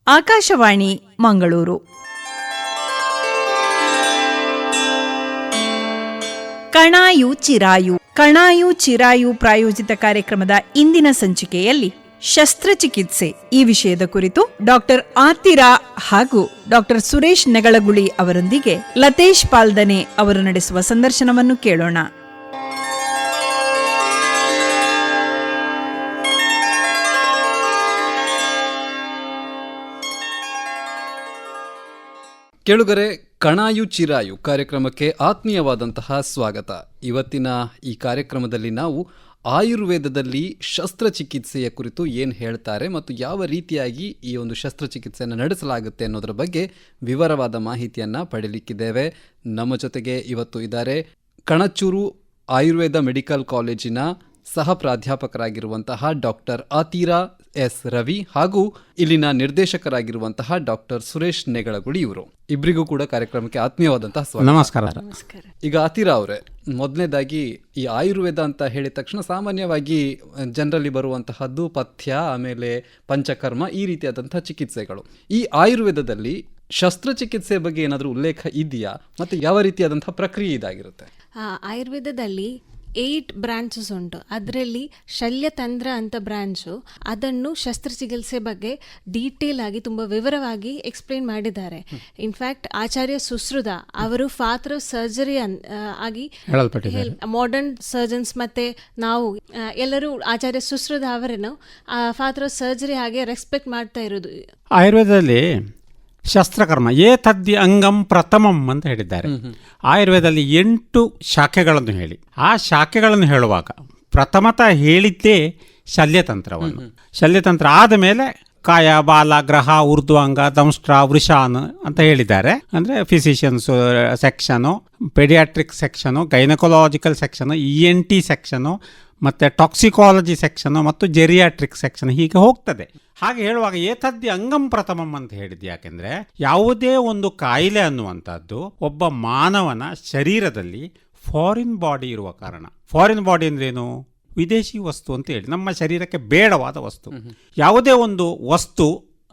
ಆಕಾಶವಾಣಿ ಮಂಗಳೂರು. ಕಣಾಯು ಚಿರಾಯು ಕಣಾಯು ಚಿರಾಯು ಪ್ರಾಯೋಜಿತ ಕಾರ್ಯಕ್ರಮದ ಇಂದಿನ ಸಂಚಿಕೆಯಲ್ಲಿ ಶಸ್ತ್ರಚಿಕಿತ್ಸೆ ಈ ವಿಷಯದ ಕುರಿತು ಡಾಕ್ಟರ್ ಆತಿರಾ ಹಾಗೂ ಡಾಕ್ಟರ್ ಸುರೇಶ್ ನೆಗಳಗುಳಿ ಅವರೊಂದಿಗೆ ಲತೇಶ್ ಪಾಲ್ದನೆ ಅವರು ನಡೆಸುವ ಸಂದರ್ಶನವನ್ನು ಕೇಳೋಣ. ಕೇಳುಗರೆ, ಕಣಾಯು ಚಿರಾಯು ಕಾರ್ಯಕ್ರಮಕ್ಕೆ ಆತ್ಮೀಯವಾದಂತಹ ಸ್ವಾಗತ. ಇವತ್ತಿನ ಈ ಕಾರ್ಯಕ್ರಮದಲ್ಲಿ ನಾವು ಆಯುರ್ವೇದದಲ್ಲಿ ಶಸ್ತ್ರಚಿಕಿತ್ಸೆಯ ಕುರಿತು ಏನು ಹೇಳ್ತಾರೆ ಮತ್ತು ಯಾವ ರೀತಿಯಾಗಿ ಈ ಒಂದು ಶಸ್ತ್ರಚಿಕಿತ್ಸೆಯನ್ನು ನಡೆಸಲಾಗುತ್ತೆ ಅನ್ನೋದರ ಬಗ್ಗೆ ವಿವರವಾದ ಮಾಹಿತಿಯನ್ನು ಪಡೆಯಲಿಕ್ಕಿದ್ದೇವೆ. ನಮ್ಮ ಜೊತೆಗೆ ಇವತ್ತು ಇದ್ದಾರೆ ಕಣಚೂರು ಆಯುರ್ವೇದ ಮೆಡಿಕಲ್ ಕಾಲೇಜಿನ ಸಹ ಪ್ರಾಧ್ಯಾಪಕರಾಗಿರುವಂತಹ ಡಾಕ್ಟರ್ ಆತಿರಾ ಎಸ್ ರವಿ ಹಾಗೂ ಇಲ್ಲಿನ ನಿರ್ದೇಶಕರಾಗಿರುವಂತಹ ಡಾಕ್ಟರ್ ಸುರೇಶ್ ನೆಗಳಗುಳಿ ಇವರು. ಇಬ್ಬರಿಗೂ ಕೂಡ ಕಾರ್ಯಕ್ರಮಕ್ಕೆ ಆತ್ಮೀಯವಾದಂತಹ ಸ್ವಾಗತ. ನಮಸ್ಕಾರ. ಈಗ ಆತಿರಾ ಅವರೇ, ಮೊದಲನೇದಾಗಿ ಈ ಆಯುರ್ವೇದ ಅಂತ ಹೇಳಿದ ತಕ್ಷಣ ಸಾಮಾನ್ಯವಾಗಿ ಜನರಲ್ಲಿ ಬರುವಂತಹದ್ದು ಪಥ್ಯ, ಆಮೇಲೆ ಪಂಚಕರ್ಮ, ಈ ರೀತಿಯಾದಂತಹ ಚಿಕಿತ್ಸೆಗಳು. ಈ ಆಯುರ್ವೇದದಲ್ಲಿ ಶಸ್ತ್ರಚಿಕಿತ್ಸೆ ಬಗ್ಗೆ ಏನಾದರೂ ಉಲ್ಲೇಖ ಇದೆಯಾ ಮತ್ತು ಯಾವ ರೀತಿಯಾದಂತಹ ಪ್ರಕ್ರಿಯೆ ಇದಾಗಿರುತ್ತೆ? ಆಯುರ್ವೇದದಲ್ಲಿ 8 ಬ್ರಾಂಚಸ್ ಉಂಟು. ಅದರಲ್ಲಿ ಶಲ್ಯತಂತ್ರ ಅಂತ ಬ್ರಾಂಚು, ಅದನ್ನು ಶಸ್ತ್ರಚಿಕಿತ್ಸೆ ಬಗ್ಗೆ ಡೀಟೇಲ್ ಆಗಿ ತುಂಬ ವಿವರವಾಗಿ ಎಕ್ಸ್ಪ್ಲೇನ್ ಮಾಡಿದ್ದಾರೆ. ಇನ್ಫ್ಯಾಕ್ಟ್ ಆಚಾರ್ಯ ಸುಶ್ರುತ ಅವರು ಫಾದರ್ ಆಫ್ ಸರ್ಜರಿ ಆಗಿ ಮಾಡರ್ನ್ ಸರ್ಜನ್ಸ್ ಮತ್ತೆ ನಾವು ಎಲ್ಲರೂ ಆಚಾರ್ಯ ಸುಶ್ರುತ ಅವರನ್ನು ಫಾದರ್ ಆಫ್ ಸರ್ಜರಿ ಹಾಗೆ ರೆಸ್ಪೆಕ್ಟ್ ಮಾಡ್ತಾ ಇರೋದು. ಆಯುರ್ವೇದದಲ್ಲಿ ಶಸ್ತ್ರಕರ್ಮ ಏತದ್ಯ ಅಂಗಂ ಪ್ರಥಮಂ ಅಂತ ಹೇಳಿದ್ದಾರೆ. ಆಯುರ್ವೇದದಲ್ಲಿ 8 ಶಾಖೆಗಳನ್ನು ಹೇಳಿ, ಆ ಶಾಖೆಗಳನ್ನು ಹೇಳುವಾಗ ಪ್ರಥಮತಃ ಹೇಳಿದ್ದೇ ಶಲ್ಯತಂತ್ರವನ್ನು. ಶಲ್ಯತಂತ್ರ ಆದ ಮೇಲೆ ಕಾಯ, ಬಾಲ, ಗ್ರಹ, ಊರ್ಧ್ವಾಂಗ, ದಂಷ್ಟ್ರ, ವೃಷಾನ್ ಅಂತ ಹೇಳಿದ್ದಾರೆ. ಅಂದರೆ physicians section, pediatric section, gynaecological section, ENT section, ಮತ್ತು ಟಾಕ್ಸಿಕಾಲಜಿ ಸೆಕ್ಷನು ಮತ್ತು ಜೆರಿಯಾಟ್ರಿಕ್ ಸೆಕ್ಷನ್, ಹೀಗೆ ಹೋಗ್ತದೆ. ಹಾಗೆ ಹೇಳುವಾಗ ಏತದ್ಯ ಅಂಗಂ ಪ್ರಥಮಂ ಅಂತ ಹೇಳಿದ್ದು ಯಾಕೆಂದರೆ ಯಾವುದೇ ಒಂದು ಕಾಯಿಲೆ ಅನ್ನುವಂಥದ್ದು ಒಬ್ಬ ಮಾನವನ ಶರೀರದಲ್ಲಿ ಫಾರಿನ್ ಬಾಡಿ ಇರುವ ಕಾರಣ. ಫಾರಿನ್ ಬಾಡಿ ಅಂದ್ರೇನು? ವಿದೇಶಿ ವಸ್ತು ಅಂತ ಹೇಳಿ, ನಮ್ಮ ಶರೀರಕ್ಕೆ ಬೇಡವಾದ ವಸ್ತು. ಯಾವುದೇ ಒಂದು ವಸ್ತು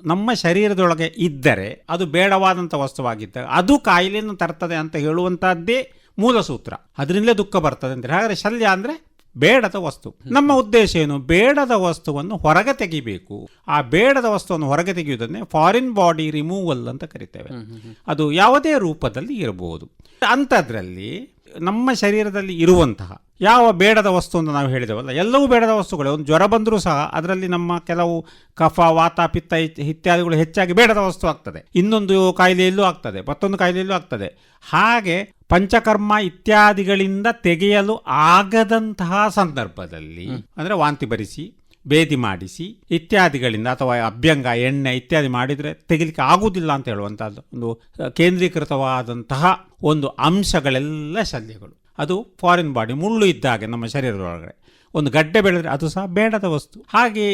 ನಮ್ಮ ಶರೀರದೊಳಗೆ ಇದ್ದರೆ ಅದು ಬೇಡವಾದಂಥ ವಸ್ತುವಾಗಿದ್ದಾಗ ಅದು ಕಾಯಿಲೆಯನ್ನು ತರ್ತದೆ ಅಂತ ಹೇಳುವಂಥದ್ದೇ ಮೂಲ ಸೂತ್ರ. ಅದರಿಂದಲೇ ದುಃಖ ಬರ್ತದೆ ಅಂದರೆ. ಹಾಗಾದರೆ ಶಲ್ಯ ಅಂದರೆ ಬೇಡದ ವಸ್ತು. ನಮ್ಮ ಉದ್ದೇಶ ಏನು? ಬೇಡದ ವಸ್ತುವನ್ನು ಹೊರಗೆ ತೆಗಿಬೇಕು. ಆ ಬೇಡದ ವಸ್ತುವನ್ನು ಹೊರಗೆ ತೆಗೆಯುವುದನ್ನೇ ಫಾರಿನ್ ಬಾಡಿ ರಿಮೂವಲ್ ಅಂತ ಕರಿತೇವೆ. ಅದು ಯಾವುದೇ ರೂಪದಲ್ಲಿ ಇರಬಹುದು. ಅಂಥದ್ರಲ್ಲಿ ನಮ್ಮ ಶರೀರದಲ್ಲಿ ಇರುವಂತಹ ಯಾವ ಬೇಡದ ವಸ್ತು ಅಂತ ನಾವು ಹೇಳಿದೆವಲ್ಲ, ಎಲ್ಲವೂ ಬೇಡದ ವಸ್ತುಗಳೇ. ಒಂದು ಜ್ವರ ಬಂದರೂ ಸಹ ಅದರಲ್ಲಿ ನಮ್ಮ ಕೆಲವು ಕಫ, ವಾತ, ಪಿತ್ತ ಇತ್ಯಾದಿಗಳು ಹೆಚ್ಚಾಗಿ ಬೇಡದ ವಸ್ತು ಆಗ್ತದೆ. ಇನ್ನೊಂದು ಕಾಯಿಲೆಯಲ್ಲೂ ಆಗ್ತದೆ, ಮತ್ತೊಂದು ಕಾಯಿಲೆಯಲ್ಲೂ ಆಗ್ತದೆ. ಹಾಗೆ ಪಂಚಕರ್ಮ ಇತ್ಯಾದಿಗಳಿಂದ ತೆಗೆಯಲು ಆಗದಂತಹ ಸಂದರ್ಭದಲ್ಲಿ, ಅಂದರೆ ವಾಂತಿ ಬರಿಸಿ, ಬೇದಿ ಮಾಡಿಸಿ ಇತ್ಯಾದಿಗಳಿಂದ ಅಥವಾ ಅಭ್ಯಂಗ, ಎಣ್ಣೆ ಇತ್ಯಾದಿ ಮಾಡಿದರೆ ತೆಗಿಲಿಕ್ಕೆ ಆಗುವುದಿಲ್ಲ ಅಂತ ಹೇಳುವಂಥದ್ದು ಒಂದು ಕೇಂದ್ರೀಕೃತವಾದಂತಹ ಒಂದು ಅಂಶಗಳೆಲ್ಲ ಶಲ್ಯಗಳು. ಅದು ಫಾರಿನ್ ಬಾಡಿ, ಮುಳ್ಳು ಇದ್ದಾಗೆ ನಮ್ಮ ಶರೀರದೊಳಗಡೆ ಒಂದು ಗಡ್ಡೆ ಬೆಳೆದ್ರೆ ಅದು ಸಹ ಬೇಡದ ವಸ್ತು. ಹಾಗೆ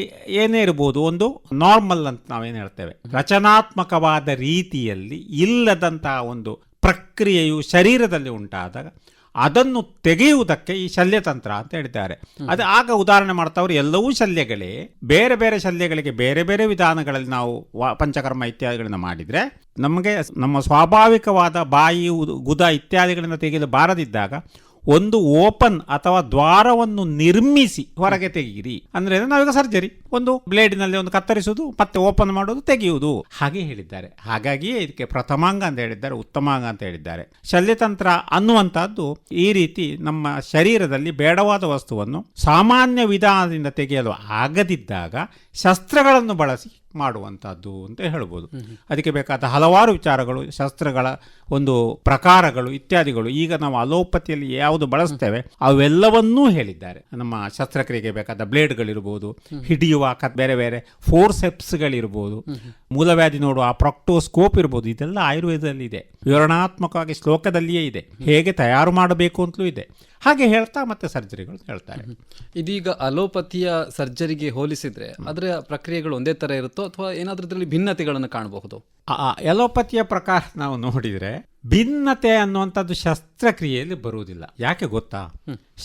ಏನೇ ಇರ್ಬೋದು, ಒಂದು ನಾರ್ಮಲ್ ಅಂತ ನಾವೇನು ಹೇಳ್ತೇವೆ, ರಚನಾತ್ಮಕವಾದ ರೀತಿಯಲ್ಲಿ ಇಲ್ಲದಂತಹ ಒಂದು ಪ್ರಕ್ರಿಯೆಯು ಶರೀರದಲ್ಲಿ ಉಂಟಾದಾಗ ಅದನ್ನು ತೆಗೆಯುವುದಕ್ಕೆ ಈ ಶಲ್ಯತಂತ್ರ ಅಂತ ಹೇಳಿದ್ದಾರೆ. ಅದು ಆಗ ಉದಾಹರಣೆ ಮಾಡ್ತಾವ್ರು ಎಲ್ಲವೂ ಶಲ್ಯಗಳೇ. ಬೇರೆ ಬೇರೆ ಶಲ್ಯಗಳಿಗೆ ಬೇರೆ ಬೇರೆ ವಿಧಾನಗಳಲ್ಲಿ ನಾವು ಪಂಚಕರ್ಮ ಇತ್ಯಾದಿಗಳಿಂದ ಮಾಡಿದರೆ ನಮಗೆ ನಮ್ಮ ಸ್ವಾಭಾವಿಕವಾದ ಬಾಯಿ, ಗುದ ಇತ್ಯಾದಿಗಳಿಂದ ತೆಗೆಯಲು ಬಾರದಿದ್ದಾಗ ಒಂದು ಓಪನ್ ಅಥವಾ ದ್ವಾರವನ್ನು ನಿರ್ಮಿಸಿ ಹೊರಗೆ ತೆಗೀರಿ. ಅಂದ್ರೆ ನಾವೀಗ ಸರ್ಜರಿ, ಒಂದು ಬ್ಲೇಡಿನಲ್ಲಿ ಒಂದು ಕತ್ತರಿಸುವುದು, ಮತ್ತೆ ಓಪನ್ ಮಾಡೋದು, ತೆಗೆಯುವುದು, ಹಾಗೆ ಹೇಳಿದ್ದಾರೆ. ಹಾಗಾಗಿಯೇ ಇದಕ್ಕೆ ಪ್ರಥಮಾಂಗ ಅಂತ ಹೇಳಿದ್ದಾರೆ, ಉತ್ತಮಾಂಗ ಅಂತ ಹೇಳಿದ್ದಾರೆ. ಶಲ್ಯತಂತ್ರ ಅನ್ನುವಂಥದ್ದು ಈ ರೀತಿ ನಮ್ಮ ಶರೀರದಲ್ಲಿ ಬೇಡವಾದ ವಸ್ತುವನ್ನು ಸಾಮಾನ್ಯ ವಿಧಾನದಿಂದ ತೆಗೆಯಲು ಆಗದಿದ್ದಾಗ ಶಸ್ತ್ರಗಳನ್ನು ಬಳಸಿ ಮಾಡುವಂಥದ್ದು ಅಂತ ಹೇಳ್ಬೋದು. ಅದಕ್ಕೆ ಬೇಕಾದ ಹಲವಾರು ವಿಚಾರಗಳು, ಶಸ್ತ್ರಗಳ ಒಂದು ಪ್ರಕಾರಗಳು ಇತ್ಯಾದಿಗಳು, ಈಗ ನಾವು ಅಲೋಪತಿಯಲ್ಲಿ ಯಾವುದು ಬಳಸ್ತೇವೆ ಅವೆಲ್ಲವನ್ನೂ ಹೇಳಿದ್ದಾರೆ. ನಮ್ಮ ಶಸ್ತ್ರಕ್ರಿಯೆಗೆ ಬೇಕಾದ ಬ್ಲೇಡ್ಗಳಿರ್ಬೋದು, ಹಿಡಿಯುವ ಬೇರೆ ಬೇರೆ ಫೋರ್ಸೆಪ್ಸ್ಗಳಿರ್ಬೋದು, ಮೂಲವ್ಯಾಧಿ ನೋಡುವ ಪ್ರಾಕ್ಟೋಸ್ಕೋಪ್ ಇರ್ಬೋದು, ಇದೆಲ್ಲ ಆಯುರ್ವೇದದಲ್ಲಿ ಇದೆ. ವಿವರಣಾತ್ಮಕವಾಗಿ ಶ್ಲೋಕದಲ್ಲಿಯೇ ಇದೆ. ಹೇಗೆ ತಯಾರು ಮಾಡಬೇಕು ಅಂತಲೂ ಇದೆ. ಹಾಗೆ ಹೇಳ್ತಾ ಮತ್ತೆ ಸರ್ಜರಿಗಳು ಹೇಳ್ತಾರೆ. ಇದೀಗ ಅಲೋಪತಿಯ ಸರ್ಜರಿಗೆ ಹೋಲಿಸಿದ್ರೆ ಅದರ ಪ್ರಕ್ರಿಯೆಗಳು ಒಂದೇ ತರ ಇರುತ್ತೋ ಅಥವಾ ಏನಾದ್ರೂ ಇದರಲ್ಲಿ ಭಿನ್ನತೆಗಳನ್ನು ಕಾಣಬಹುದು? ಅಲೋಪತಿಯ ಪ್ರಕಾರ ನಾವು ನೋಡಿದರೆ ಭಿನ್ನತೆ ಅನ್ನುವಂಥದ್ದು ಶಸ್ತ್ರಕ್ರಿಯೆಯಲ್ಲಿ ಬರುವುದಿಲ್ಲ. ಯಾಕೆ ಗೊತ್ತಾ?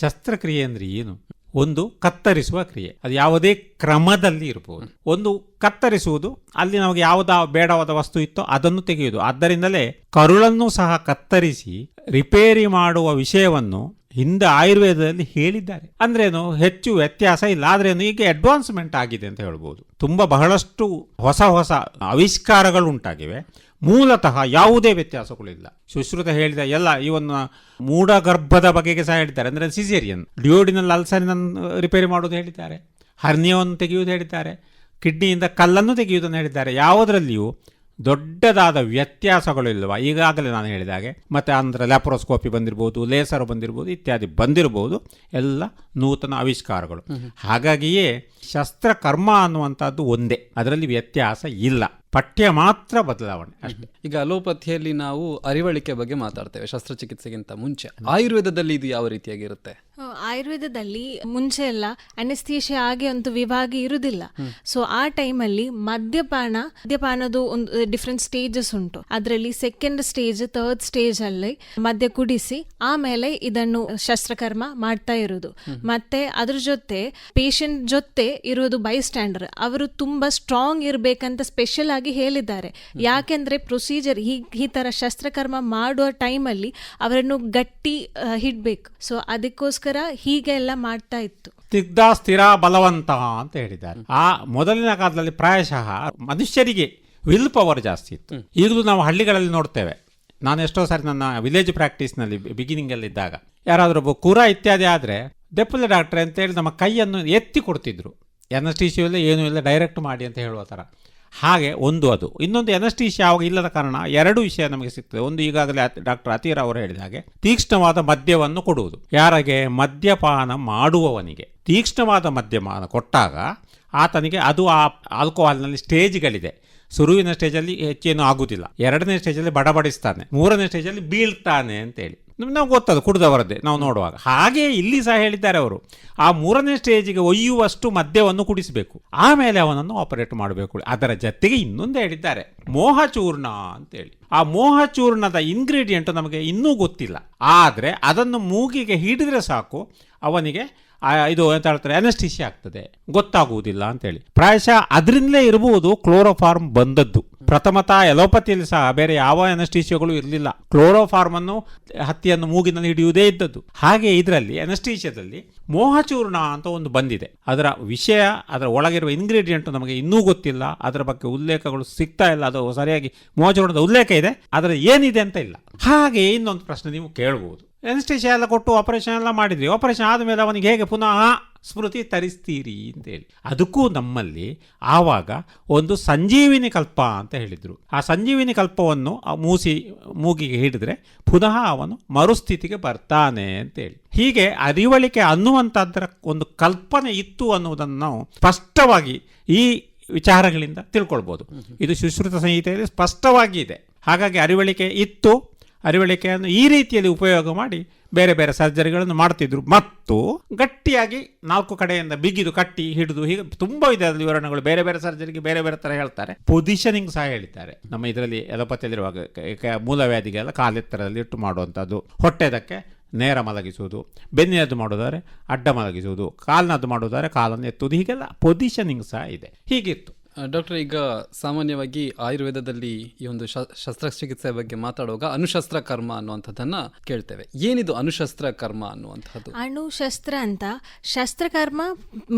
ಶಸ್ತ್ರಕ್ರಿಯೆ ಅಂದ್ರೆ ಏನು? ಒಂದು ಕತ್ತರಿಸುವ ಕ್ರಿಯೆ, ಅದು ಯಾವುದೇ ಕ್ರಮದಲ್ಲಿ ಇರಬಹುದು. ಒಂದು ಕತ್ತರಿಸುವುದು, ಅಲ್ಲಿ ನಮಗೆ ಯಾವುದ ಬೇಡವಾದ ವಸ್ತು ಇತ್ತೋ ಅದನ್ನು ತೆಗೆಯುವುದು. ಆದ್ದರಿಂದಲೇ ಕರುಳನ್ನು ಸಹ ಕತ್ತರಿಸಿ ರಿಪೇರಿ ಮಾಡುವ ವಿಷಯವನ್ನು ಹಿಂದೆ ಆಯುರ್ವೇದದಲ್ಲಿ ಹೇಳಿದ್ದಾರೆ. ಅಂದ್ರೇನು, ಹೆಚ್ಚು ವ್ಯತ್ಯಾಸ ಇಲ್ಲ. ಆದ್ರೇನು, ಈಗ ಅಡ್ವಾನ್ಸ್ಮೆಂಟ್ ಆಗಿದೆ ಅಂತ ಹೇಳ್ಬೋದು. ತುಂಬಾ ಬಹಳಷ್ಟು ಹೊಸ ಹೊಸ ಆವಿಷ್ಕಾರಗಳು ಉಂಟಾಗಿವೆ. ಮೂಲತಃ ಯಾವುದೇ ವ್ಯತ್ಯಾಸಗಳಿಲ್ಲ. ಸುಶ್ರುತ ಹೇಳಿದ ಎಲ್ಲ, ಇವನ್ನ ಮೂಢಗರ್ಭದ ಬಗೆಗೆ ಸಹ ಹೇಳಿದ್ದಾರೆ. ಅಂದರೆ ಸಿಸೇರಿಯನ್, ಡಿಯೋಡಿನಲ್ ಅಲ್ಸರಿನ ರಿಪೇರಿ ಮಾಡೋದು ಹೇಳಿದ್ದಾರೆ, ಹರ್ನಿಯವನ್ನು ತೆಗೆಯುವುದು ಹೇಳಿದ್ದಾರೆ, ಕಿಡ್ನಿಯಿಂದ ಕಲ್ಲನ್ನು ತೆಗೆಯುವುದನ್ನು ಹೇಳಿದ್ದಾರೆ. ಯಾವುದರಲ್ಲಿಯೂ ದೊಡ್ಡದಾದ ವ್ಯತ್ಯಾಸಗಳು ಇಲ್ಲವಾ? ಈಗಾಗಲೇ ನಾನು ಹೇಳಿದ ಹಾಗೆ ಮತ್ತೆ ಅಂದರೆ ಲ್ಯಾಪ್ರೋಸ್ಕೋಪಿ ಬಂದಿರ್ಬೋದು, ಲೇಸರ್ ಬಂದಿರ್ಬೋದು, ಇತ್ಯಾದಿ ಬಂದಿರ್ಬೋದು. ಎಲ್ಲ ನೂತನ ಆವಿಷ್ಕಾರಗಳು. ಹಾಗಾಗಿಯೇ ಶಸ್ತ್ರಕರ್ಮ ಅನ್ನುವಂಥದ್ದು ಒಂದೇ, ಅದರಲ್ಲಿ ವ್ಯತ್ಯಾಸ ಇಲ್ಲ, ಪಠ್ಯ ಮಾತ್ರ ಬದಲಾವಣೆ ಅಷ್ಟೇ. ಈಗ ಅಲೋಪಥಿಯಲ್ಲಿ ನಾವು ಅರಿವಳಿಕೆ ಬಗ್ಗೆ ಮಾತಾಡ್ತೇವೆ ಶಸ್ತ್ರಚಿಕಿತ್ಸೆಗಿಂತ ಮುಂಚೆ. ಆಯುರ್ವೇದದಲ್ಲಿ ಇದು ಯಾವ ರೀತಿಯಾಗಿರುತ್ತೆ? ಆಯುರ್ವೇದದಲ್ಲಿ ಮುಂಚೆ ಎಲ್ಲ ಅನೆಸ್ಥೀಶಿಯಾ ಆಗಿ ಒಂದು ವಿಭಾಗ ಇರುವುದಿಲ್ಲ. ಸೊ ಆ ಟೈಮಲ್ಲಿ ಮದ್ಯಪಾನದ ಒಂದು ಡಿಫ್ರೆಂಟ್ ಸ್ಟೇಜಸ್ ಉಂಟು. ಅದರಲ್ಲಿ ಸೆಕೆಂಡ್ ಸ್ಟೇಜ್, ಥರ್ಡ್ ಸ್ಟೇಜ್ ಅಲ್ಲಿ ಮದ್ಯ ಕುಡಿಸಿ ಆಮೇಲೆ ಇದನ್ನು ಶಸ್ತ್ರಕರ್ಮ ಮಾಡ್ತಾ ಇರುವುದು. ಮತ್ತೆ ಅದ್ರ ಜೊತೆ ಪೇಷಂಟ್ ಜೊತೆ ಇರುವುದು ಬೈ ಸ್ಟ್ಯಾಂಡರ್. ಅವರು ತುಂಬಾ ಸ್ಟ್ರಾಂಗ್ ಇರ್ಬೇಕಂತ ಸ್ಪೆಷಲ್ ಆಗಿ ಹೇಳಿದ್ದಾರೆ. ಯಾಕೆಂದ್ರೆ ಪ್ರೊಸೀಜರ್ ಈ ತರ ಶಸ್ತ್ರಕರ್ಮ ಮಾಡುವ ಟೈಮಲ್ಲಿ ಅವರನ್ನು ಗಟ್ಟಿ ಹಿಡ್ಬೇಕು. ಸೊ ಅದಕ್ಕೋಸ್ಕರ ಹೀಗೆಲ್ಲ ಮಾಡ್ತಾ ಇತ್ತು. ಸ್ನಿಗ್ಧ, ಸ್ಥಿರ, ಬಲವಂತ ಅಂತ ಹೇಳಿದ್ದಾರೆ. ಆ ಮೊದಲಿನ ಕಾಲದಲ್ಲಿ ಪ್ರಾಯಶಃ ಮನುಷ್ಯರಿಗೆ ವಿಲ್ ಪವರ್ ಜಾಸ್ತಿ ಇತ್ತು. ಈಗಲೂ ನಾವು ಹಳ್ಳಿಗಳಲ್ಲಿ ನೋಡ್ತೇವೆ. ನಾನು ಎಷ್ಟೋ ಸಾರಿ ನನ್ನ ವಿಲೇಜ್ ಪ್ರಾಕ್ಟೀಸ್ನಲ್ಲಿ ಬಿಗಿನಿಂಗಲ್ಲಿ ಇದ್ದಾಗ ಯಾರಾದರೂ ಒಬ್ಬ ಕುರ ಇತ್ಯಾದಿ ಆದರೆ ದೆಪ್ಪಲೆ ಡಾಕ್ಟ್ರೆ ಅಂತೇಳಿ ನಮ್ಮ ಕೈಯನ್ನು ಎತ್ತಿ ಕೊಡ್ತಿದ್ರು. ಎನಸ್ಟೀಶಿಯಾ ಇಲ್ಲ, ಏನೂ ಇಲ್ಲ, ಡೈರೆಕ್ಟ್ ಮಾಡಿ ಅಂತ ಹೇಳುವ ಥರ. ಹಾಗೆ ಒಂದು ಅದು. ಇನ್ನೊಂದು, ಎನಸ್ಟೀಶಿಯಾ ಆವಾಗ ಇಲ್ಲದ ಕಾರಣ ಎರಡು ವಿಷಯ ನಮಗೆ ಸಿಗ್ತದೆ. ಒಂದು, ಈಗಾಗಲೇ ಡಾಕ್ಟರ್ ಅತೀರ ಅವರು ಹೇಳಿದ ಹಾಗೆ ತೀಕ್ಷ್ಣವಾದ ಮದ್ಯವನ್ನು ಕೊಡುವುದು. ಯಾರಿಗೆ? ಮದ್ಯಪಾನ ಮಾಡುವವನಿಗೆ ತೀಕ್ಷ್ಣವಾದ ಮದ್ಯಪಾನ ಕೊಟ್ಟಾಗ ಆತನಿಗೆ ಅದು ಆ ಆಲ್ಕೋಹಾಲ್ನಲ್ಲಿ ಸ್ಟೇಜ್ಗಳಿದೆ. ಶುರುವಿನ ಸ್ಟೇಜಲ್ಲಿ ಹೆಚ್ಚೇನು ಆಗುವುದಿಲ್ಲ, ಎರಡನೇ ಸ್ಟೇಜಲ್ಲಿ ಬಡಬಡಿಸ್ತಾನೆ, ಮೂರನೇ ಸ್ಟೇಜಲ್ಲಿ ಬೀಳ್ತಾನೆ ಅಂತೇಳಿ ನಾವು ಗೊತ್ತದು ಕುಡಿದವರದ್ದೇ ನಾವು ನೋಡುವಾಗ. ಹಾಗೆ ಇಲ್ಲಿ ಸಹ ಹೇಳಿದ್ದಾರೆ ಅವರು, ಆ ಮೂರನೇ ಸ್ಟೇಜಿಗೆ ಒಯ್ಯುವಷ್ಟು ಮದ್ಯವನ್ನು ಕುಡಿಸಬೇಕು, ಆಮೇಲೆ ಅವನನ್ನು ಆಪರೇಟ್ ಮಾಡಬೇಕು. ಅದರ ಜೊತೆಗೆ ಇನ್ನೊಂದು ಹೇಳಿದ್ದಾರೆ, ಮೋಹಚೂರ್ಣ ಅಂತೇಳಿ. ಆ ಮೋಹಚೂರ್ಣದ ಇಂಗ್ರೀಡಿಯೆಂಟ್ ನಮಗೆ ಇನ್ನೂ ಗೊತ್ತಿಲ್ಲ, ಆದರೆ ಅದನ್ನು ಮೂಗಿಗೆ ಹಿಡಿದ್ರೆ ಸಾಕು ಅವನಿಗೆ ಇದು ಎಂತ ಹೇಳ್ತಾರೆ, ಅನೆಸ್ಟೀಶಿಯಾ ಆಗ್ತದೆ, ಗೊತ್ತಾಗುವುದಿಲ್ಲ ಅಂತೇಳಿ. ಪ್ರಾಯಶಃ ಅದರಿಂದಲೇ ಇರಬಹುದು ಕ್ಲೋರೋಫಾರ್ಮ್ ಬಂದದ್ದು. ಪ್ರಥಮತಃ ಎಲೋಪತಿಯಲ್ಲಿ ಸಹ ಬೇರೆ ಯಾವ ಅನೆಸ್ಟೀಶಿಯಾಗಳು ಇರಲಿಲ್ಲ. ಕ್ಲೋರೋಫಾರ್ಮ್ ಅನ್ನು ಹತ್ತಿಯನ್ನು ಮೂಗಿನಲ್ಲಿ ಹಿಡಿಯುವುದೇ ಇದ್ದದ್ದು. ಹಾಗೆ ಇದರಲ್ಲಿ ಅನೆಸ್ಟೀಶಿಯಾದಲ್ಲಿ ಮೋಹಚೂರ್ಣ ಅಂತ ಒಂದು ಬಂದಿದೆ. ಅದರ ವಿಷಯ, ಅದರ ಒಳಗಿರುವ ಇಂಗ್ರೀಡಿಯೆಂಟ್ ನಮಗೆ ಇನ್ನೂ ಗೊತ್ತಿಲ್ಲ. ಅದರ ಬಗ್ಗೆ ಉಲ್ಲೇಖಗಳು ಸಿಗ್ತಾ ಇಲ್ಲ. ಅದು ಸರಿಯಾಗಿ ಮೋಹಚೂರ್ಣದ ಉಲ್ಲೇಖ ಇದೆ, ಅದರ ಏನಿದೆ ಅಂತ ಇಲ್ಲ. ಹಾಗೆ ಇನ್ನೊಂದು ಪ್ರಶ್ನೆ ನೀವು ಕೇಳಬಹುದು, ಅನೆಸ್ಟೀಶಿಯಾ ಎಲ್ಲ ಕೊಟ್ಟು ಆಪರೇಷನ್ ಎಲ್ಲ ಮಾಡಿದ್ರಿ, ಆಪರೇಷನ್ ಆದಮೇಲೆ ಅವನಿಗೆ ಹೇಗೆ ಪುನಃ ಸ್ಮೃತಿ ತರಿಸ್ತೀರಿ ಅಂತೇಳಿ. ಅದಕ್ಕೂ ನಮ್ಮಲ್ಲಿ ಆವಾಗ ಒಂದು ಸಂಜೀವಿನಿ ಕಲ್ಪ ಅಂತ ಹೇಳಿದರು. ಆ ಸಂಜೀವಿನಿ ಕಲ್ಪವನ್ನು ಮೂಗಿಗೆ ಹಿಡಿದ್ರೆ ಪುನಃ ಅವನು ಮರುಸ್ಥಿತಿಗೆ ಬರ್ತಾನೆ ಅಂತೇಳಿ. ಹೀಗೆ ಅರಿವಳಿಕೆ ಅನ್ನುವಂಥದ್ದರ ಒಂದು ಕಲ್ಪನೆ ಇತ್ತು ಅನ್ನುವುದನ್ನು ನಾವು ಸ್ಪಷ್ಟವಾಗಿ ಈ ವಿಚಾರಗಳಿಂದ ತಿಳ್ಕೊಳ್ಬೋದು. ಇದು ಸುಶ್ರುತ ಸಂಹಿತೆಯಲ್ಲಿ ಸ್ಪಷ್ಟವಾಗಿ ಇದೆ. ಹಾಗಾಗಿ ಅರಿವಳಿಕೆ ಇತ್ತು. ಅರಿವಳಿಕೆಯನ್ನು ಈ ರೀತಿಯಲ್ಲಿ ಉಪಯೋಗ ಮಾಡಿ ಬೇರೆ ಬೇರೆ ಸರ್ಜರಿಗಳನ್ನು ಮಾಡ್ತಿದ್ರು. ಮತ್ತು ಗಟ್ಟಿಯಾಗಿ 4 ಕಡೆಯಿಂದ ಬಿಗಿದು ಕಟ್ಟಿ ಹಿಡಿದು, ಹೀಗೆ ತುಂಬ ಇದೆ ಅದರ ವಿವರಣೆಗಳು. ಬೇರೆ ಬೇರೆ ಸರ್ಜರಿಗೆ ಬೇರೆ ಬೇರೆ ಥರ ಹೇಳ್ತಾರೆ. ಪೊಸಿಷನಿಂಗ್ ಸಹ ಹೇಳಿದ್ದಾರೆ. ನಮ್ಮ ಇದರಲ್ಲಿ ಎಲೋಪತಿಯಲ್ಲಿರುವಾಗ ಮೂಲವ್ಯಾಧಿಗೆಲ್ಲ ಕಾಲೆತ್ತರದಲ್ಲಿ ಇಟ್ಟು ಮಾಡುವಂಥದ್ದು, ಹೊಟ್ಟೆದಕ್ಕೆ ನೇರ ಮಲಗಿಸುವುದು, ಬೆನ್ನಿನದ್ದು ಮಾಡೋದಾದ್ರೆ ಅಡ್ಡ ಮಲಗಿಸುವುದು, ಕಾಲಿನದ್ದು ಮಾಡೋದಾದ್ರೆ ಕಾಲನ್ನು ಎತ್ತುವುದು, ಹೀಗೆಲ್ಲ ಪೊಸಿಷನಿಂಗ್ ಸಹ ಇದೆ. ಹೀಗಿತ್ತು. ಡಾಕ್ಟರ್, ಈಗ ಸಾಮಾನ್ಯವಾಗಿ ಆಯುರ್ವೇದದಲ್ಲಿ ಈ ಒಂದು ಶಸ್ತ್ರಚಿಕಿತ್ಸೆ ಬಗ್ಗೆ ಮಾತಾಡುವಾಗ ಅನುಶಸ್ತ್ರ ಕರ್ಮ ಅನ್ನುವಂಥದ್ದನ್ನ ಕೇಳ್ತೇವೆ. ಏನಿದು ಅನುಶಸ್ತ್ರ ಕರ್ಮ ಅನ್ನುವಂಥದ್ದು? ಅಣುಶಸ್ತ್ರ ಅಂತ ಶಸ್ತ್ರಕರ್ಮ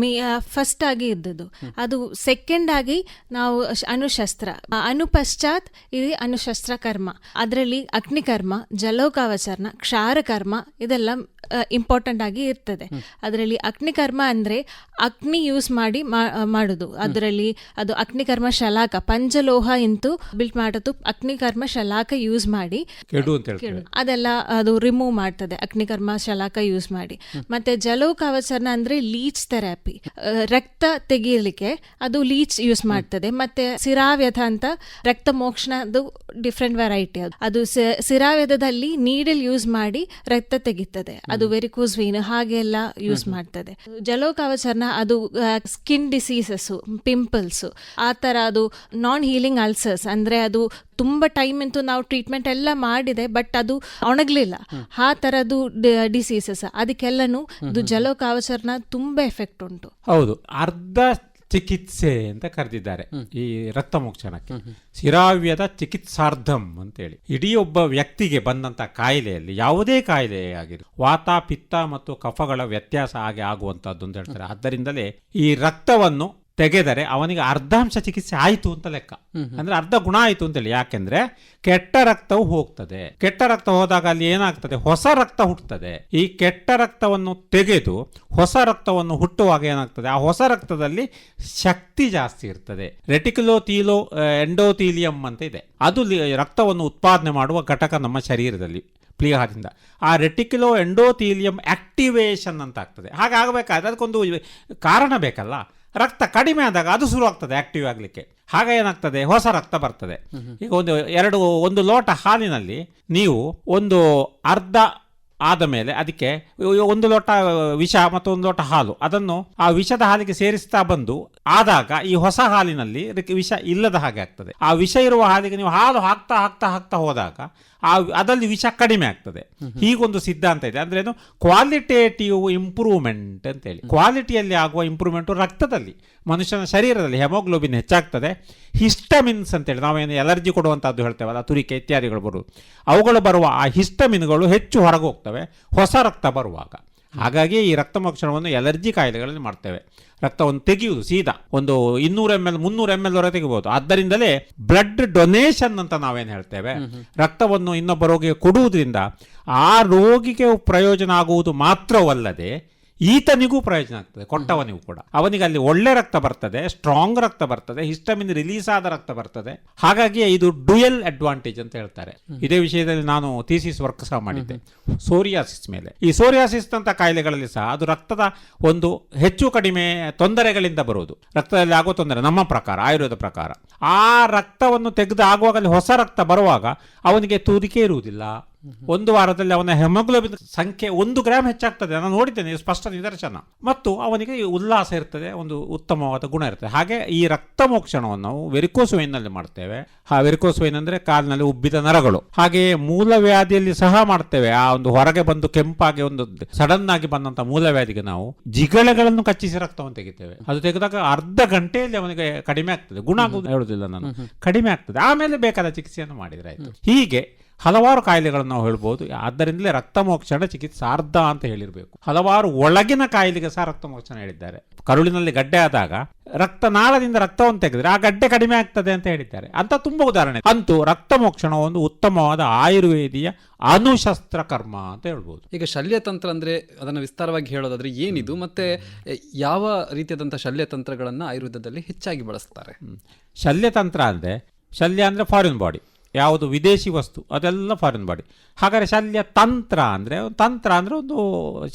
ಫಸ್ಟ್ ಆಗಿ ಇದ್ದದ್ದು, ಅದು ಸೆಕೆಂಡ್ ಆಗಿ ನಾವು ಅಣುಶಸ್ತ್ರ, ಅನುಪಶ್ಚಾತ್ ಇದು ಅನುಶಸ್ತ್ರ ಕರ್ಮ. ಅದರಲ್ಲಿ ಅಗ್ನಿಕರ್ಮ, ಜಲೋಕಾವಚರಣ, ಕ್ಷಾರಕರ್ಮ ಇದೆಲ್ಲ ಇಂಪಾರ್ಟೆಂಟ್ ಆಗಿ ಇರ್ತದೆ. ಅದರಲ್ಲಿ ಅಗ್ನಿಕರ್ಮ ಅಂದ್ರೆ ಅಗ್ನಿ ಯೂಸ್ ಮಾಡಿ ಮಾಡುದು. ಅದರಲ್ಲಿ ಅದು ಅಗ್ನಿಕರ್ಮ ಶಲಾಕ, ಪಂಚಲೋಹ ಇಂತು ಬಿಲ್ಟ್ ಮಾಡೋದು ಅಗ್ನಿಕರ್ಮ ಶಲಾಕ ಯೂಸ್ ಮಾಡಿ ಅದೆಲ್ಲ ಅದು ರಿಮೂವ್ ಮಾಡ್ತದೆ, ಅಗ್ನಿಕರ್ಮ ಶಲಾಕ ಯೂಸ್ ಮಾಡಿ. ಮತ್ತೆ ಜಲೋಕಾವಚರಣ ಅಂದ್ರೆ ಲೀಚ್ ಥೆರಪಿ, ರಕ್ತ ತೆಗೀಲಿಕ್ಕೆ ಅದು ಲೀಚ್ ಯೂಸ್ ಮಾಡ್ತದೆ. ಮತ್ತೆ ಸಿರಾವ್ಯಧ ಅಂತ ರಕ್ತ ಮೋಕ್ಷಣದು ಡಿಫ್ರೆಂಟ್ ವೆರೈಟಿ. ಅದು ಸಿರಾವ್ಯಧದಲ್ಲಿ ನೀಡಲ್ ಯೂಸ್ ಮಾಡಿ ರಕ್ತ ತೆಗಿತದೆ, ಅದು ವೆರಿಕೋಸ್ ವೇನ್ ಹಾಗೆಲ್ಲ ಯೂಸ್ ಮಾಡ್ತದೆ. ಜಲೋಕಾವಚರಣ ಅದು ಸ್ಕಿನ್ ಡಿಸೀಸಸ್, ಪಿಂಪಲ್ಸ್ ಆ ಥರ ಅದು ನಾನ್ ಹೀಲಿಂಗ್ ಅಲ್ಸರ್ಸ್, ಅಂದರೆ ಅದು ತುಂಬ ಟೈಮ್ ಅಂತೂ ನಾವು ಟ್ರೀಟ್ಮೆಂಟ್ ಎಲ್ಲ ಮಾಡಿದೆ ಬಟ್ ಅದು ಒಣಗಲಿಲ್ಲ, ಆ ಥರದ್ದು ಡಿಸೀಸಸ್, ಅದಕ್ಕೆಲ್ಲನೂ ಇದು ಜಲೋಕಾವಚರ್ನ ತುಂಬ ಎಫೆಕ್ಟ್ ಉಂಟು. ಹೌದು, ಅರ್ಧ ಚಿಕಿತ್ಸೆ ಅಂತ ಕರೆದಿದ್ದಾರೆ ಈ ರಕ್ತಮೋಕ್ಷಣಕ್ಕೆ. ಶಿರಾವ್ಯದ ಚಿಕಿತ್ಸಾರ್ಧಂ ಅಂತೇಳಿ. ಇಡೀ ಒಬ್ಬ ವ್ಯಕ್ತಿಗೆ ಬಂದಂತ ಕಾಯಿಲೆಯಲ್ಲಿ ಯಾವುದೇ ಕಾಯಿಲೆ ಆಗಿರು, ವಾತ ಪಿತ್ತ ಮತ್ತು ಕಫಗಳ ವ್ಯತ್ಯಾಸ ಹಾಗೆ ಆಗುವಂತದ್ದು ಅಂತ ಹೇಳ್ತಾರೆ. ಆದ್ದರಿಂದಲೇ ಈ ರಕ್ತವನ್ನು ತೆಗೆದರೆ ಅವನಿಗೆ ಅರ್ಧಾಂಶ ಚಿಕಿತ್ಸೆ ಆಯಿತು ಅಂತ ಲೆಕ್ಕ, ಅಂದ್ರೆ ಅರ್ಧ ಗುಣ ಆಯಿತು ಅಂತೇಳಿ. ಯಾಕೆಂದ್ರೆ ಕೆಟ್ಟ ರಕ್ತವು ಹೋಗ್ತದೆ, ಕೆಟ್ಟ ರಕ್ತ ಹೋದಾಗ ಅಲ್ಲಿ ಏನಾಗ್ತದೆ, ಹೊಸ ರಕ್ತ ಹುಟ್ಟುತ್ತದೆ. ಈ ಕೆಟ್ಟ ರಕ್ತವನ್ನು ತೆಗೆದು ಹೊಸ ರಕ್ತವನ್ನು ಹುಟ್ಟುವಾಗ ಏನಾಗ್ತದೆ, ಆ ಹೊಸ ರಕ್ತದಲ್ಲಿ ಶಕ್ತಿ ಜಾಸ್ತಿ ಇರ್ತದೆ. ರೆಟಿಕ್ಯುಲೋಥೀಲೋ ಎಂಡೋಥೀಲಿಯಂ ಅಂತ ಇದೆ, ಅದು ರಕ್ತವನ್ನು ಉತ್ಪಾದನೆ ಮಾಡುವ ಘಟಕ ನಮ್ಮ ಶರೀರದಲ್ಲಿ ಪ್ಲೀಹಾದಿಂದ. ಆ ರೆಟಿಕ್ಯುಲೋ ಎಂಡೋಥೀಲಿಯಂ ಆಕ್ಟಿವೇಶನ್ ಅಂತ ಆಗ್ತದೆ. ಹಾಗಾಗಬೇಕಾದ್ರೆ ಅದಕ್ಕೊಂದು ಕಾರಣ ಬೇಕಲ್ಲ. ರಕ್ತ ಕಡಿಮೆ ಆದಾಗ ಅದು ಶುರು ಆಗ್ತದೆ ಆಕ್ಟಿವ್ ಆಗಲಿಕ್ಕೆ. ಹಾಗೆ ಏನಾಗ್ತದೆ, ಹೊಸ ರಕ್ತ ಬರ್ತದೆ. ಈಗ ಒಂದು ಲೋಟ ಹಾಲಿನಲ್ಲಿ ನೀವು ಒಂದು ಅರ್ಧ ಆದ ಮೇಲೆ ಅದಕ್ಕೆ ಒಂದು ಲೋಟ ವಿಷ ಮತ್ತು ಒಂದು ಲೋಟ ಹಾಲು, ಅದನ್ನು ಆ ವಿಷದ ಹಾಲಿಗೆ ಸೇರಿಸ್ತಾ ಬಂದು ಆದಾಗ ಈ ಹೊಸ ಹಾಲಿನಲ್ಲಿ ವಿಷ ಇಲ್ಲದ ಹಾಗೆ ಆಗ್ತದೆ. ಆ ವಿಷ ಇರುವ ಹಾಲಿಗೆ ನೀವು ಹಾಲು ಹಾಕ್ತಾ ಹಾಕ್ತಾ ಹಾಕ್ತಾ ಹೋದಾಗ ಅದರಲ್ಲಿ ವಿಷ ಕಡಿಮೆ ಆಗ್ತದೆ. ಹೀಗೊಂದು ಸಿದ್ಧಾಂತ ಇದೆ. ಅಂದ್ರೆ ಏನು, ಕ್ವಾಲಿಟೇಟಿವ್ ಇಂಪ್ರೂವ್ಮೆಂಟ್ ಅಂತೇಳಿ. ಕ್ವಾಲಿಟಿಯಲ್ಲಿ ಆಗುವ ಇಂಪ್ರೂವ್ಮೆಂಟು ರಕ್ತದಲ್ಲಿ, ಮನುಷ್ಯನ ಶರೀರದಲ್ಲಿ ಹೆಮೋಗ್ಲೋಬಿನ್ ಹೆಚ್ಚಾಗ್ತದೆ. ಹಿಸ್ಟಮಿನ್ಸ್ ಅಂತೇಳಿ ನಾವೇನು ಎಲರ್ಜಿ ಕೊಡುವಂಥದ್ದು ಹೇಳ್ತೇವಲ್ಲ, ತುರಿಕೆ ಇತ್ಯಾದಿಗಳು ಬರುವುದು, ಅವುಗಳು ಬರುವ ಆ ಹಿಸ್ಟಮಿನ್ಗಳು ಹೆಚ್ಚು ಹೊರಗೆ ಹೋಗ್ತವೆ ಹೊಸ ರಕ್ತ ಬರುವಾಗ. ಹಾಗಾಗಿ ಈ ರಕ್ತಮೋಕ್ಷಣವನ್ನು ಎಲರ್ಜಿ ಕಾಯಿಲೆಗಳಲ್ಲಿ ಮಾಡ್ತೇವೆ. ರಕ್ತವನ್ನು ತೆಗೆಯುವುದು ಸೀದಾ ಒಂದು 200 ml 300 ml ವರೆಗೆ ತೆಗಿಬಹುದು. ಆದ್ದರಿಂದಲೇ ಬ್ಲಡ್ ಡೊನೇಷನ್ ಅಂತ ನಾವೇನು ಹೇಳ್ತೇವೆ, ರಕ್ತವನ್ನು ಇನ್ನೊಬ್ಬ ರೋಗಿಗೆ ಕೊಡುವುದರಿಂದ ಆ ರೋಗಿಗೆ ಪ್ರಯೋಜನ ಆಗುವುದು ಮಾತ್ರವಲ್ಲದೆ ಈತನಿಗೂ ಪ್ರಯೋಜನ ಆಗ್ತದೆ, ಕೊಟ್ಟವನಿಗೂ ಕೂಡ. ಅವನಿಗೆ ಅಲ್ಲಿ ಒಳ್ಳೆ ರಕ್ತ ಬರ್ತದೆ, ಸ್ಟ್ರಾಂಗ್ ರಕ್ತ ಬರ್ತದೆ, ಹಿಸ್ಟಮಿನ್ ರಿಲೀಸ್ ಆದ ರಕ್ತ ಬರ್ತದೆ. ಹಾಗಾಗಿ ಇದು ಡ್ಯುಯಲ್ ಅಡ್ವಾಂಟೇಜ್ ಅಂತ ಹೇಳ್ತಾರೆ. ಇದೇ ವಿಷಯದಲ್ಲಿ ನಾನು ಥೀಸಿಸ್ ವರ್ಕ್ ಸಹ ಮಾಡಿದ್ದೆ ಸೋರಿಯಾಸಿಸ್ ಮೇಲೆ. ಈ ಸೋರಿಯಾಸಿಸ್ ಅಂತ ಕಾಯಿಲೆಗಳಲ್ಲಿ ಸಹ ಅದು ರಕ್ತದ ಒಂದು ಹೆಚ್ಚು ಕಡಿಮೆ ತೊಂದರೆಗಳಿಂದ ಬರುವುದು, ರಕ್ತದಲ್ಲಿ ಆಗುವ ತೊಂದರೆ. ನಮ್ಮ ಪ್ರಕಾರ, ಆಯುರ್ವೇದ ಪ್ರಕಾರ, ಆ ರಕ್ತವನ್ನು ತೆಗೆದು ಆಗುವಾಗಲೇ ಹೊಸ ರಕ್ತ ಬರುವಾಗ ಅವನಿಗೆ ತೂರಿಕೆ ಇರುವುದಿಲ್ಲ. ಒಂದು ವಾರದಲ್ಲಿ ಅವನ ಹೆಮೋಗ್ಲೋಬಿನ್ ಸಂಖ್ಯೆ 1 ಗ್ರಾಮ್ ಹೆಚ್ಚಾಗ್ತದೆ. ನಾನು ನೋಡಿದ್ದೇನೆ, ಸ್ಪಷ್ಟ ನಿದರ್ಶನ. ಮತ್ತು ಅವನಿಗೆ ಉಲ್ಲಾಸ ಇರ್ತದೆ, ಒಂದು ಉತ್ತಮವಾದ ಗುಣ ಇರ್ತದೆ. ಹಾಗೆ ಈ ರಕ್ತಮೋಕ್ಷಣವನ್ನು ನಾವು ವೆರಿಕೋಸ್ ವೈನ್ನಲ್ಲಿ ಮಾಡ್ತೇವೆ. ವೆರಿಕೋಸ್ ವೈನ್ ಅಂದ್ರೆ ಕಾಲಿನಲ್ಲಿ ಉಬ್ಬಿದ ನರಗಳು. ಹಾಗೆ ಮೂಲವ್ಯಾಧಿಯಲ್ಲಿ ಸಹ ಮಾಡ್ತೇವೆ. ಆ ಒಂದು ಹೊರಗೆ ಬಂದು ಕೆಂಪಾಗಿ ಒಂದು ಸಡನ್ ಆಗಿ ಬಂದಂತ ಮೂಲವ್ಯಾಧಿಗೆ ನಾವು ಜಿಗಳೆಗಳನ್ನು ಕಚ್ಚಿಸಿ ರಕ್ತವನ್ನು ತೆಗಿತೇವೆ. ಅದು ತೆಗೆದಾಗ ಅರ್ಧ ಗಂಟೆಯಲ್ಲಿ ಅವನಿಗೆ ಕಡಿಮೆ ಆಗ್ತದೆ. ಗುಣ ಆಗುವುದು ಹೇಳುದಿಲ್ಲ ನಾನು, ಕಡಿಮೆ ಆಗ್ತದೆ. ಆಮೇಲೆ ಬೇಕಾದ ಚಿಕಿತ್ಸೆಯನ್ನು ಮಾಡಿದ್ರೆ ಆಯ್ತು. ಹೀಗೆ ಹಲವಾರು ಕಾಯಿಲೆಗಳನ್ನು ನಾವು ಹೇಳ್ಬೋದು. ಆದ್ದರಿಂದಲೇ ರಕ್ತಮೋಕ್ಷಣ ಚಿಕಿತ್ಸಾರ್ಧ ಅಂತ ಹೇಳಿರಬೇಕು. ಹಲವಾರು ಒಳಗಿನ ಕಾಯಿಲೆಗೆ ಸಹ ರಕ್ತಮೋಕ್ಷಣ ಹೇಳಿದ್ದಾರೆ. ಕರುಳಿನಲ್ಲಿ ಗಡ್ಡೆ ಆದಾಗ ರಕ್ತನಾಳದಿಂದ ರಕ್ತವನ್ನು ತೆಗೆದ್ರೆ ಆ ಗಡ್ಡೆ ಕಡಿಮೆ ಆಗ್ತದೆ ಅಂತ ಹೇಳಿದ್ದಾರೆ. ಅಂತ ತುಂಬಾ ಉದಾಹರಣೆ. ಅಂತೂ ರಕ್ತಮೋಕ್ಷಣ ಒಂದು ಉತ್ತಮವಾದ ಆಯುರ್ವೇದಿಯ ಅನುಶಸ್ತ್ರ ಕರ್ಮ ಅಂತ ಹೇಳ್ಬೋದು. ಈಗ ಶಲ್ಯತಂತ್ರ ಅಂದ್ರೆ ಅದನ್ನು ವಿಸ್ತಾರವಾಗಿ ಹೇಳೋದಾದ್ರೆ ಏನಿದು, ಮತ್ತೆ ಯಾವ ರೀತಿಯಾದಂತಹ ಶಲ್ಯತಂತ್ರಗಳನ್ನ ಆಯುರ್ವೇದದಲ್ಲಿ ಹೆಚ್ಚಾಗಿ ಬಳಸ್ತಾರೆ? ಶಲ್ಯತಂತ್ರ ಅಂದ್ರೆ, ಶಲ್ಯ ಅಂದ್ರೆ ಫಾರಿನ್ ಬಾಡಿ, ಯಾವುದು ವಿದೇಶಿ ವಸ್ತು ಅದೆಲ್ಲ ಫಾರಿನ್ ಬಾಡಿ. ಹಾಗಾದ್ರೆ ಶಲ್ಯ ತಂತ್ರ ಅಂದ್ರೆ ಒಂದು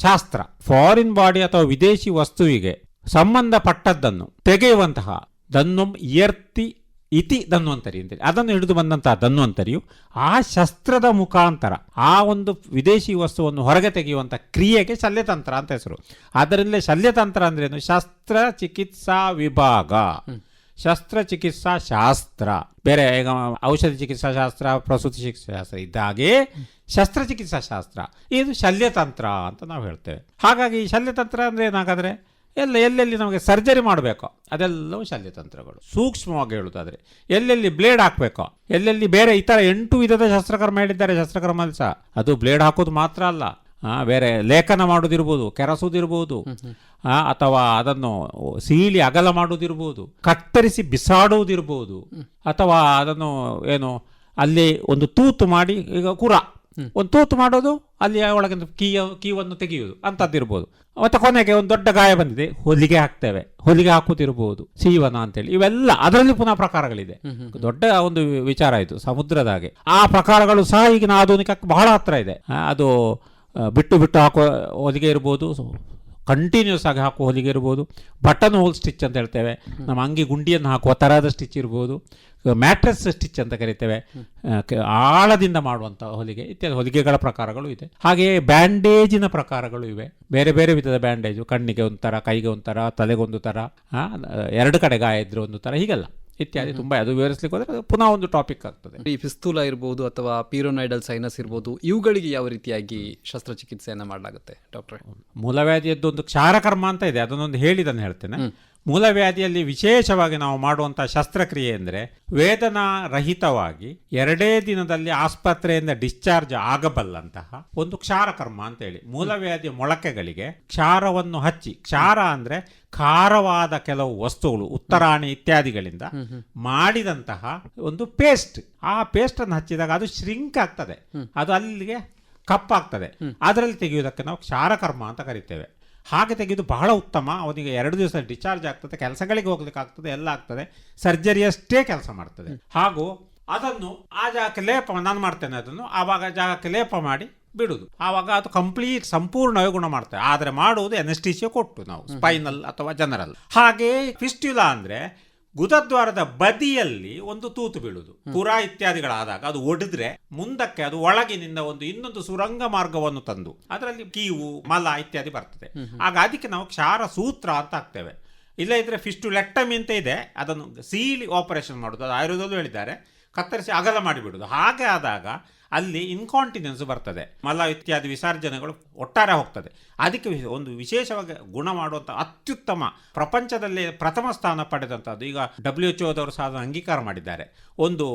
ಶಾಸ್ತ್ರ. ಫಾರಿನ್ ಬಾಡಿ ಅಥವಾ ವಿದೇಶಿ ವಸ್ತುವಿಗೆ ಸಂಬಂಧಪಟ್ಟದ್ದನ್ನು ತೆಗೆಯುವಂತಹ ದನ್ವಂ ಇಯರ್ತಿ ಇತಿ ಧನ್ವಂತರಿ ಅಂತೇಳಿ ಅದನ್ನು ಹಿಡಿದು ಬಂದಂತಹ ಧನ್ವಂತರಿಯು ಆ ಶಸ್ತ್ರದ ಮುಖಾಂತರ ಆ ಒಂದು ವಿದೇಶಿ ವಸ್ತುವನ್ನು ಹೊರಗೆ ತೆಗೆಯುವಂಥ ಕ್ರಿಯೆಗೆ ಶಲ್ಯತಂತ್ರ ಅಂತ ಹೆಸರು. ಆದ್ದರಿಂದಲೇ ಶಲ್ಯತಂತ್ರ ಅಂದ್ರೇನು, ಶಸ್ತ್ರ ಚಿಕಿತ್ಸಾ ವಿಭಾಗ, ಶಸ್ತ್ರಚಿಕಿತ್ಸಾ ಶಾಸ್ತ್ರ ಬೇರೆ. ಈಗ ಔಷಧಿ ಚಿಕಿತ್ಸಾ ಶಾಸ್ತ್ರ, ಪ್ರಸೂತಿ ಚಿಕಿತ್ಸಾ ಶಾಸ್ತ್ರ ಇದ್ದಾಗೆ ಶಸ್ತ್ರಚಿಕಿತ್ಸಾ ಶಾಸ್ತ್ರ, ಇದು ಶಲ್ಯತಂತ್ರ ಅಂತ ನಾವು ಹೇಳ್ತೇವೆ. ಹಾಗಾಗಿ ಶಲ್ಯತಂತ್ರ ಅಂದ್ರೆ ಏನಾಗಾದ್ರೆ ಎಲ್ಲೆಲ್ಲಿ ನಮಗೆ ಸರ್ಜರಿ ಮಾಡಬೇಕೋ ಅದೆಲ್ಲವೂ ಶಲ್ಯತಂತ್ರಗಳು. ಸೂಕ್ಷ್ಮವಾಗಿ ಹೇಳುವುದಾದ್ರೆ ಎಲ್ಲೆಲ್ಲಿ ಬ್ಲೇಡ್ ಹಾಕಬೇಕೋ, ಎಲ್ಲೆಲ್ಲಿ ಬೇರೆ ಇತರ 8 ವಿಧದ ಶಸ್ತ್ರಕರ್ಮ ಹೇಳಿದ್ದಾರೆ. ಶಸ್ತ್ರಕರ್ಮಲ್ಲಿ ಸಹ ಅದು ಬ್ಲೇಡ್ ಹಾಕೋದು ಮಾತ್ರ ಅಲ್ಲ, ಬೇರೆ ಲೇಖನ ಮಾಡೋದಿರ್ಬೋದು, ಕೆರಸೋದಿರ್ಬೋದು, ಅಥವಾ ಅದನ್ನು ಸೀಳಿ ಅಗಲ ಮಾಡೋದಿರ್ಬೋದು, ಕತ್ತರಿಸಿ ಬಿಸಾಡುವುದಿರ್ಬೋದು, ಅಥವಾ ಅದನ್ನು ಏನು ಅಲ್ಲಿ ಒಂದು ತೂತು ಮಾಡಿ, ಈಗ ಕುರ ಒಂದು ತೂತು ಮಾಡೋದು, ಅಲ್ಲಿ ಒಳಗಿಂದ ಕೀವನ್ನು ತೆಗೆಯುವುದು ಅಂತದ್ದಿರ್ಬೋದು. ಮತ್ತೆ ಕೊನೆಗೆ ಒಂದು ದೊಡ್ಡ ಗಾಯ ಬಂದಿದೆ, ಹೊಲಿಗೆ ಹಾಕ್ತೇವೆ, ಹೊಲಿಗೆ ಹಾಕುತ್ತಿರ್ಬೋದು, ಸೀವನ ಅಂತೇಳಿ. ಇವೆಲ್ಲ ಅದರಲ್ಲಿ ಪುನಃ ಪ್ರಕಾರಗಳಿದೆ. ದೊಡ್ಡ ಒಂದು ವಿಚಾರ ಇದು, ಸಮುದ್ರದಾಗೆ. ಆ ಪ್ರಕಾರಗಳು ಸಹ ಈಗಿನ ಆಧುನಿಕಕ್ಕೆ ಬಹಳ ಹತ್ರ ಇದೆ. ಅದು ಬಿಟ್ಟು ಹಾಕುವ ಹೊಲಿಗೆ ಇರ್ಬೋದು, ಕಂಟಿನ್ಯೂಸ್ ಆಗಿ ಹಾಕುವ ಹೊಲಿಗೆ ಇರ್ಬೋದು, ಬಟನ್ ಹೋಲ್ ಸ್ಟಿಚ್ ಅಂತ ಹೇಳ್ತೇವೆ, ನಮ್ಮ ಅಂಗಿ ಗುಂಡಿಯನ್ನು ಹಾಕುವ ತರಹದ ಸ್ಟಿಚ್ ಇರ್ಬೋದು, ಮ್ಯಾಟ್ರೆಸ್ ಸ್ಟಿಚ್ ಅಂತ ಕರಿತೇವೆ, ಆಳದಿಂದ ಮಾಡುವಂಥ ಹೊಲಿಗೆ ಇತ್ಯಾದಿ ಹೊಲಿಗೆಗಳ ಪ್ರಕಾರಗಳು ಇದೆ. ಹಾಗೆಯೇ ಬ್ಯಾಂಡೇಜಿನ ಪ್ರಕಾರಗಳು ಇವೆ, ಬೇರೆ ಬೇರೆ ವಿಧದ ಬ್ಯಾಂಡೇಜು, ಕಣ್ಣಿಗೆ ಒಂಥರ, ಕೈಗೆ ಒಂಥರ, ತಲೆಗೊಂದು ಥರ, ಎರಡು ಕಡೆ ಗಾಯ ಇದ್ರೆ ಒಂದು ಥರ, ಹೀಗೆಲ್ಲ ಇತ್ಯಾದಿ ತುಂಬ. ಅದು ವಿವರಿಸಲಿಕ್ಕೆ ಹೋದರೆ ಪುನಃ ಒಂದು ಟಾಪಿಕ್ ಆಗ್ತದೆ. ಈ ಫಿಸ್ತುಲಾ ಇರ್ಬೋದು ಅಥವಾ ಪೀರೋನೈಡಲ್ ಸೈನಸ್ ಇರ್ಬೋದು, ಇವುಗಳಿಗೆ ಯಾವ ರೀತಿಯಾಗಿ ಶಸ್ತ್ರಚಿಕಿತ್ಸೆಯನ್ನು ಮಾಡಲಾಗುತ್ತೆ ಡಾಕ್ಟ್ರೆ? ಮೂಲವ್ಯಾಧಿಯದ್ದು ಒಂದು ಕ್ಷಾರಕರ್ಮ ಅಂತ ಇದೆ, ಅದನ್ನೊಂದು ಹೇಳಿದನ್ನು ಹೇಳ್ತೇನೆ. ಮೂಲವ್ಯಾಧಿಯಲ್ಲಿ ವಿಶೇಷವಾಗಿ ನಾವು ಮಾಡುವಂಥ ಶಸ್ತ್ರಕ್ರಿಯೆ ಅಂದರೆ ವೇದನಾ ರಹಿತವಾಗಿ 2 ದಿನದಲ್ಲಿ ಆಸ್ಪತ್ರೆಯಿಂದ ಡಿಸ್ಚಾರ್ಜ್ ಆಗಬಲ್ಲಂತಹ ಒಂದು ಕ್ಷಾರಕರ್ಮ ಅಂತೇಳಿ, ಮೂಲವ್ಯಾಧಿಯ ಮೊಳಕೆಗಳಿಗೆ ಕ್ಷಾರವನ್ನು ಹಚ್ಚಿ, ಕ್ಷಾರ ಅಂದರೆ ಖಾರವಾದ ಕೆಲವು ವಸ್ತುಗಳು, ಉತ್ತರಾಣಿ ಇತ್ಯಾದಿಗಳಿಂದ ಮಾಡಿದಂತಹ ಒಂದು ಪೇಸ್ಟ್. ಆ ಪೇಸ್ಟನ್ನು ಹಚ್ಚಿದಾಗ ಅದು ಶ್ರಿಂಕ್ ಆಗ್ತದೆ, ಅದು ಅಲ್ಲಿಗೆ ಕಪ್ಪಾಗ್ತದೆ. ಅದರಲ್ಲಿ ತೆಗೆಯುವುದಕ್ಕೆ ನಾವು ಕ್ಷಾರಕರ್ಮ ಅಂತ ಕರಿತೇವೆ. ಹಾಗೆ ತೆಗೆದು ಬಹಳ ಉತ್ತಮ. ಅವನಿಗೆ 2 ದಿವಸ ಡಿಸ್ಚಾರ್ಜ್ ಆಗ್ತದೆ, ಕೆಲಸಗಳಿಗೆ ಹೋಗ್ಲಿಕ್ಕೆ ಆಗ್ತದೆ, ಎಲ್ಲ ಆಗ್ತದೆ, ಸರ್ಜರಿಯಷ್ಟೇ ಕೆಲಸ ಮಾಡ್ತದೆ. ಹಾಗೂ ಅದನ್ನು ಆ ಜಾಗಕ್ಕೆ ಲೇಪ, ನಾನು ಮಾಡ್ತೇನೆ ಅದನ್ನು, ಆವಾಗ ಜಾಗಕ್ಕೆ ಲೇಪ ಮಾಡಿ ಬಿಡುವುದು. ಆವಾಗ ಅದು ಕಂಪ್ಲೀಟ್ ಸಂಪೂರ್ಣವಾಗಿ ಗುಣ ಮಾಡ್ತೇವೆ. ಆದರೆ ಮಾಡುವುದು ಎನೆಸ್ಟೀಸಿಯಾ ಕೊಟ್ಟು ನಾವು, ಸ್ಪೈನಲ್ ಅಥವಾ ಜನರಲ್. ಹಾಗೆ ಫಿಸ್ಟ್ಯುಲಾ ಅಂದರೆ ಗುದದ್ವಾರದ ಬದಿಯಲ್ಲಿ ಒಂದು ತೂತು ಬೀಳುವುದು, ಪುರ ಇತ್ಯಾದಿಗಳಾದಾಗ ಅದು ಒಡೆದ್ರೆ ಮುಂದಕ್ಕೆ ಅದು ಒಳಗಿನಿಂದ ಇನ್ನೊಂದು ಸುರಂಗ ಮಾರ್ಗವನ್ನು ತಂದು ಅದರಲ್ಲಿ ಕೀವು, ಮಲ ಇತ್ಯಾದಿ ಬರ್ತದೆ. ಆಗ ಅದಕ್ಕೆ ನಾವು ಕ್ಷಾರ ಸೂತ್ರ ಅಂತ ಹಾಕ್ತೇವೆ. ಇಲ್ಲ ಇದ್ರೆ ಫಿಸ್ಟುಲೆಕ್ಟಮಿ ಅಂತ ಇದೆ, ಅದನ್ನು ಸೀಲಿ ಆಪರೇಷನ್ ಮಾಡೋದು, ಅದು ಆಯುರ್ವೇದದಲ್ಲೂ ಹೇಳಿದ್ದಾರೆ, ಕತ್ತರಿಸಿ ಅಗಲ ಮಾಡಿಬಿಡೋದು. ಹಾಗೆ ಆದಾಗ ಅಲ್ಲಿ ಇನ್ಕಾಂಟಿನೆನ್ಸ್ ಬರ್ತದೆ, ಮಲ ಇತ್ಯಾದಿ ವಿಸರ್ಜನೆಗಳು ಒಟ್ಟಾರೆ ಹೋಗ್ತದೆ. ಅದಕ್ಕೆ ಒಂದು ವಿಶೇಷವಾಗಿ ಗುಣ ಮಾಡುವಂಥ ಅತ್ಯುತ್ತಮ, ಪ್ರಪಂಚದಲ್ಲಿ ಪ್ರಥಮ ಸ್ಥಾನ ಪಡೆದಂಥದ್ದು, ಈಗ WHO ಸಹ ಅಂಗೀಕಾರ ಮಾಡಿದ್ದಾರೆ. ಒಂದು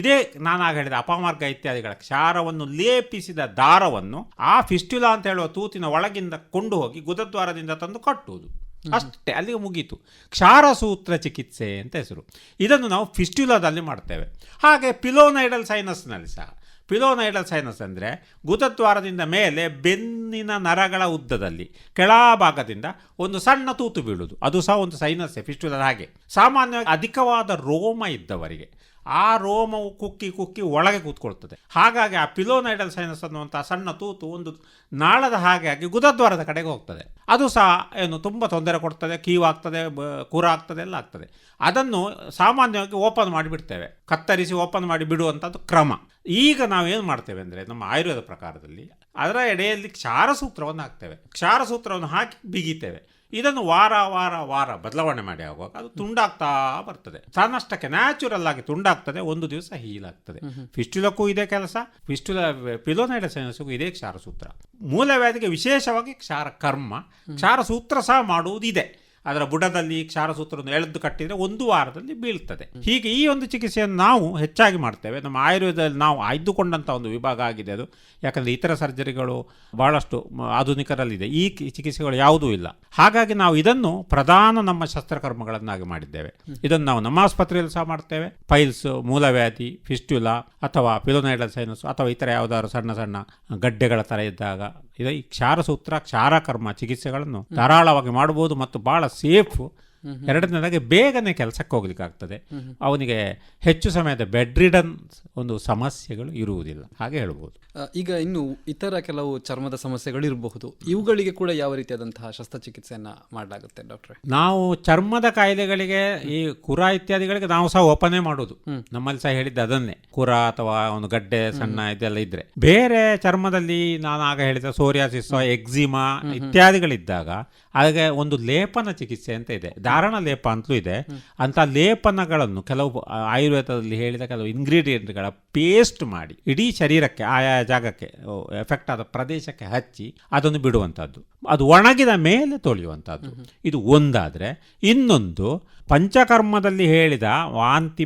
ಇದೇ ನಾನಾಗ ಹೇಳಿದ ಅಪಮಾರ್ಗ ಇತ್ಯಾದಿಗಳ ಕ್ಷಾರವನ್ನು ಲೇಪಿಸಿದ ದಾರವನ್ನು ಆ ಫಿಸ್ಟ್ಯುಲಾ ಅಂತ ಹೇಳುವ ತೂತಿನ ಒಳಗಿಂದ ಕೊಂಡು ಹೋಗಿ ಗುದದ್ವಾರದಿಂದ ತಂದು ಕಟ್ಟುವುದು, ಅಷ್ಟೇ, ಅಲ್ಲಿಗೆ ಮುಗೀತು. ಕ್ಷಾರಸೂತ್ರ ಚಿಕಿತ್ಸೆ ಅಂತ ಹೆಸರು. ಇದನ್ನು ನಾವು ಫಿಸ್ಟ್ಯುಲಾದಲ್ಲಿ ಮಾಡ್ತೇವೆ. ಹಾಗೆ ಪಿಲೋನೈಡಲ್ ಸೈನಸ್ನಲ್ಲಿ ಸಹ, ಪಿಲೋನೈಡಲ್ ಸೈನಸ್ ಅಂದರೆ ಗುದದ್ವಾರದಿಂದ ಮೇಲೆ ಬೆನ್ನಿನ ನರಗಳ ಉದ್ದದಲ್ಲಿ ಕೆಳಭಾಗದಿಂದ ಒಂದು ಸಣ್ಣ ತೂತು ಬೀಳುವುದು, ಅದು ಸಹ ಒಂದು ಸೈನಸ್ಸೇ ಫಿಸ್ಟ್ಯುಲಾ. ಹಾಗೆ ಸಾಮಾನ್ಯವಾಗಿ ಅಧಿಕವಾದ ರೋಮ ಇದ್ದವರಿಗೆ ಆ ರೋಮವು ಕುಕ್ಕಿ ಕುಕ್ಕಿ ಒಳಗೆ ಕೂತ್ಕೊಳ್ತದೆ. ಹಾಗಾಗಿ ಆ ಪಿಲೋನೈಡಲ್ ಸೈನಸ್ ಅನ್ನುವಂಥ ಸಣ್ಣ ತೂತು ಒಂದು ನಾಳದ ಹಾಗೆ ಆಗಿ ಗುದದ್ವಾರದ ಕಡೆಗೆ ಹೋಗ್ತದೆ. ಅದು ಸಹ ತುಂಬ ತೊಂದರೆ ಕೊಡ್ತದೆ, ಕೀವಾಗ್ತದೆ, ಕುರ ಆಗ್ತದೆ, ಎಲ್ಲ ಆಗ್ತದೆ. ಅದನ್ನು ಸಾಮಾನ್ಯವಾಗಿ ಓಪನ್ ಮಾಡಿಬಿಡ್ತೇವೆ, ಕತ್ತರಿಸಿ ಓಪನ್ ಮಾಡಿ ಬಿಡುವಂಥದ್ದು ಕ್ರಮ. ಈಗ ನಾವೇನು ಮಾಡ್ತೇವೆ ಅಂದರೆ ನಮ್ಮ ಆಯುರ್ವೇದ ಪ್ರಕಾರದಲ್ಲಿ ಅದರ ಎಡೆಯಲ್ಲಿ ಕ್ಷಾರಸೂತ್ರವನ್ನು ಹಾಕ್ತೇವೆ. ಕ್ಷಾರಸೂತ್ರವನ್ನು ಹಾಕಿ ಬಿಗಿತೇವೆ. ಇದನ್ನು ವಾರ ವಾರ ವಾರ ಬದಲಾವಣೆ ಮಾಡಿ ಆಗುವಾಗ ಅದು ತುಂಡಾಗ್ತಾ ಬರ್ತದೆ. ತನ್ನಷ್ಟಕ್ಕೆ ನ್ಯಾಚುರಲ್ ಆಗಿ ತುಂಡಾಗ್ತದೆ, ಒಂದು ದಿವಸ ಹೀಲ್ ಆಗ್ತದೆ. ಫಿಸ್ಟ್ಯುಲಕ್ಕೂ ಇದೇ ಕೆಲಸ, ಪಿಲೋನೈಡಲ್ ಸೈನಸ್ಗೂ ಇದೇ ಕ್ಷಾರಸೂತ್ರ. ಮೂಲವ್ಯಾಧಿಗೆ ವಿಶೇಷವಾಗಿ ಕ್ಷಾರ ಕರ್ಮ, ಕ್ಷಾರಸೂತ್ರ ಸಹ ಮಾಡುವುದಿದೆ. ಅದರ ಬುಡದಲ್ಲಿ ಕ್ಷಾರಸೂತ್ರವನ್ನು ಎಳೆದು ಕಟ್ಟಿದರೆ 1 ವಾರದಲ್ಲಿ ಬೀಳ್ತದೆ. ಹೀಗೆ ಈ ಒಂದು ಚಿಕಿತ್ಸೆಯನ್ನು ನಾವು ಹೆಚ್ಚಾಗಿ ಮಾಡ್ತೇವೆ. ನಮ್ಮ ಆಯುರ್ವೇದದಲ್ಲಿ ನಾವು ಆಯ್ದುಕೊಂಡಂಥ ಒಂದು ವಿಭಾಗ ಆಗಿದೆ ಅದು. ಯಾಕಂದರೆ ಇತರ ಸರ್ಜರಿಗಳು ಬಹಳಷ್ಟು ಆಧುನಿಕರಲ್ಲಿದೆ, ಈ ಚಿಕಿತ್ಸೆಗಳು ಯಾವುದೂ ಇಲ್ಲ. ಹಾಗಾಗಿ ನಾವು ಇದನ್ನು ಪ್ರಧಾನ ನಮ್ಮ ಶಸ್ತ್ರಕರ್ಮಗಳನ್ನಾಗಿ ಮಾಡಿದ್ದೇವೆ. ಇದನ್ನು ನಾವು ನಮ್ಮ ಆಸ್ಪತ್ರೆಯಲ್ಲಿ ಸಹ ಮಾಡ್ತೇವೆ. ಪೈಲ್ಸ್, ಮೂಲವ್ಯಾಧಿ, ಫಿಸ್ಟ್ಯುಲಾ ಅಥವಾ ಪಿಲೋನೈಡಲ್ ಸೈನಸ್ ಅಥವಾ ಇತರ ಯಾವುದಾದ್ರು ಸಣ್ಣ ಸಣ್ಣ ಗಡ್ಡೆಗಳ ಥರ ಇದ್ದಾಗ ಇದು ಈ ಕ್ಷಾರಸೂತ್ರ, ಕ್ಷಾರಕರ್ಮ ಚಿಕಿತ್ಸೆಗಳನ್ನು ಧಾರಾಳವಾಗಿ ಮಾಡಬಹುದು ಮತ್ತು ಬಹಳ ಸೇಫ್. ಎರಡನೇದಾಗಿ ಬೇಗನೆ ಕೆಲಸಕ್ಕೆ ಹೋಗ್ಲಿಕ್ಕೆ ಆಗ್ತದೆ. ಅವನಿಗೆ ಹೆಚ್ಚು ಸಮಯದ ಬೆಡ್ ರಿಡನ್ ಒಂದು ಸಮಸ್ಯೆಗಳು ಇರುವುದಿಲ್ಲ, ಹಾಗೆ ಹೇಳ್ಬೋದು. ಈಗ ಇನ್ನು ಇತರ ಕೆಲವು ಚರ್ಮದ ಸಮಸ್ಯೆಗಳು ಇರಬಹುದು, ಇವುಗಳಿಗೆ ಕೂಡ ಯಾವ ರೀತಿಯಾದಂತಹ ಶಸ್ತ್ರಚಿಕಿತ್ಸೆಯನ್ನ ಮಾಡಲಾಗುತ್ತೆ ಡಾಕ್ಟ್ರೆ? ನಾವು ಚರ್ಮದ ಕಾಯಿಲೆಗಳಿಗೆ ಈ ಕುರ ಇತ್ಯಾದಿಗಳಿಗೆ ನಾವು ಸಹ ಓಪನೇ ಮಾಡೋದು. ನಮ್ಮಲ್ಲಿ ಸಹ ಹೇಳಿದ್ದೆ ಅದನ್ನೇ, ಕುರ ಅಥವಾ ಒಂದು ಗಡ್ಡೆ ಸಣ್ಣ ಇದೆಲ್ಲ ಇದ್ರೆ. ಬೇರೆ ಚರ್ಮದಲ್ಲಿ ನಾನು ಆಗ ಹೇಳಿದ ಸೋರಿಯಾಸಿಸ್, ಎಕ್ಸಿಮಾ ಇತ್ಯಾದಿಗಳಿದ್ದಾಗ ಹಾಗೆ ಒಂದು ಲೇಪನ ಚಿಕಿತ್ಸೆ ಅಂತ ಇದೆ, ಧಾರಣ ಲೇಪ ಅಂತಲೂ ಇದೆ. ಅಂತ ಲೇಪನಗಳನ್ನು ಕೆಲವು ಆಯುರ್ವೇದದಲ್ಲಿ ಹೇಳಿದ ಕೆಲವು ಇಂಗ್ರೀಡಿಯೆಂಟ್ಗಳ ಪೇಸ್ಟ್ ಮಾಡಿ ಇಡೀ ಶರೀರಕ್ಕೆ, ಆಯಾ ಜಾಗಕ್ಕೆ, ಎಫೆಕ್ಟ್ ಆದ ಪ್ರದೇಶಕ್ಕೆ ಹಚ್ಚಿ ಅದನ್ನು ಬಿಡುವಂಥದ್ದು. ಅದು ಒಣಗಿದ ಮೇಲೆ ತೊಳೆಯುವಂಥದ್ದು. ಇದು ಒಂದಾದರೆ, ಇನ್ನೊಂದು ಪಂಚಕರ್ಮದಲ್ಲಿ ಹೇಳಿದ ವಾಂತಿ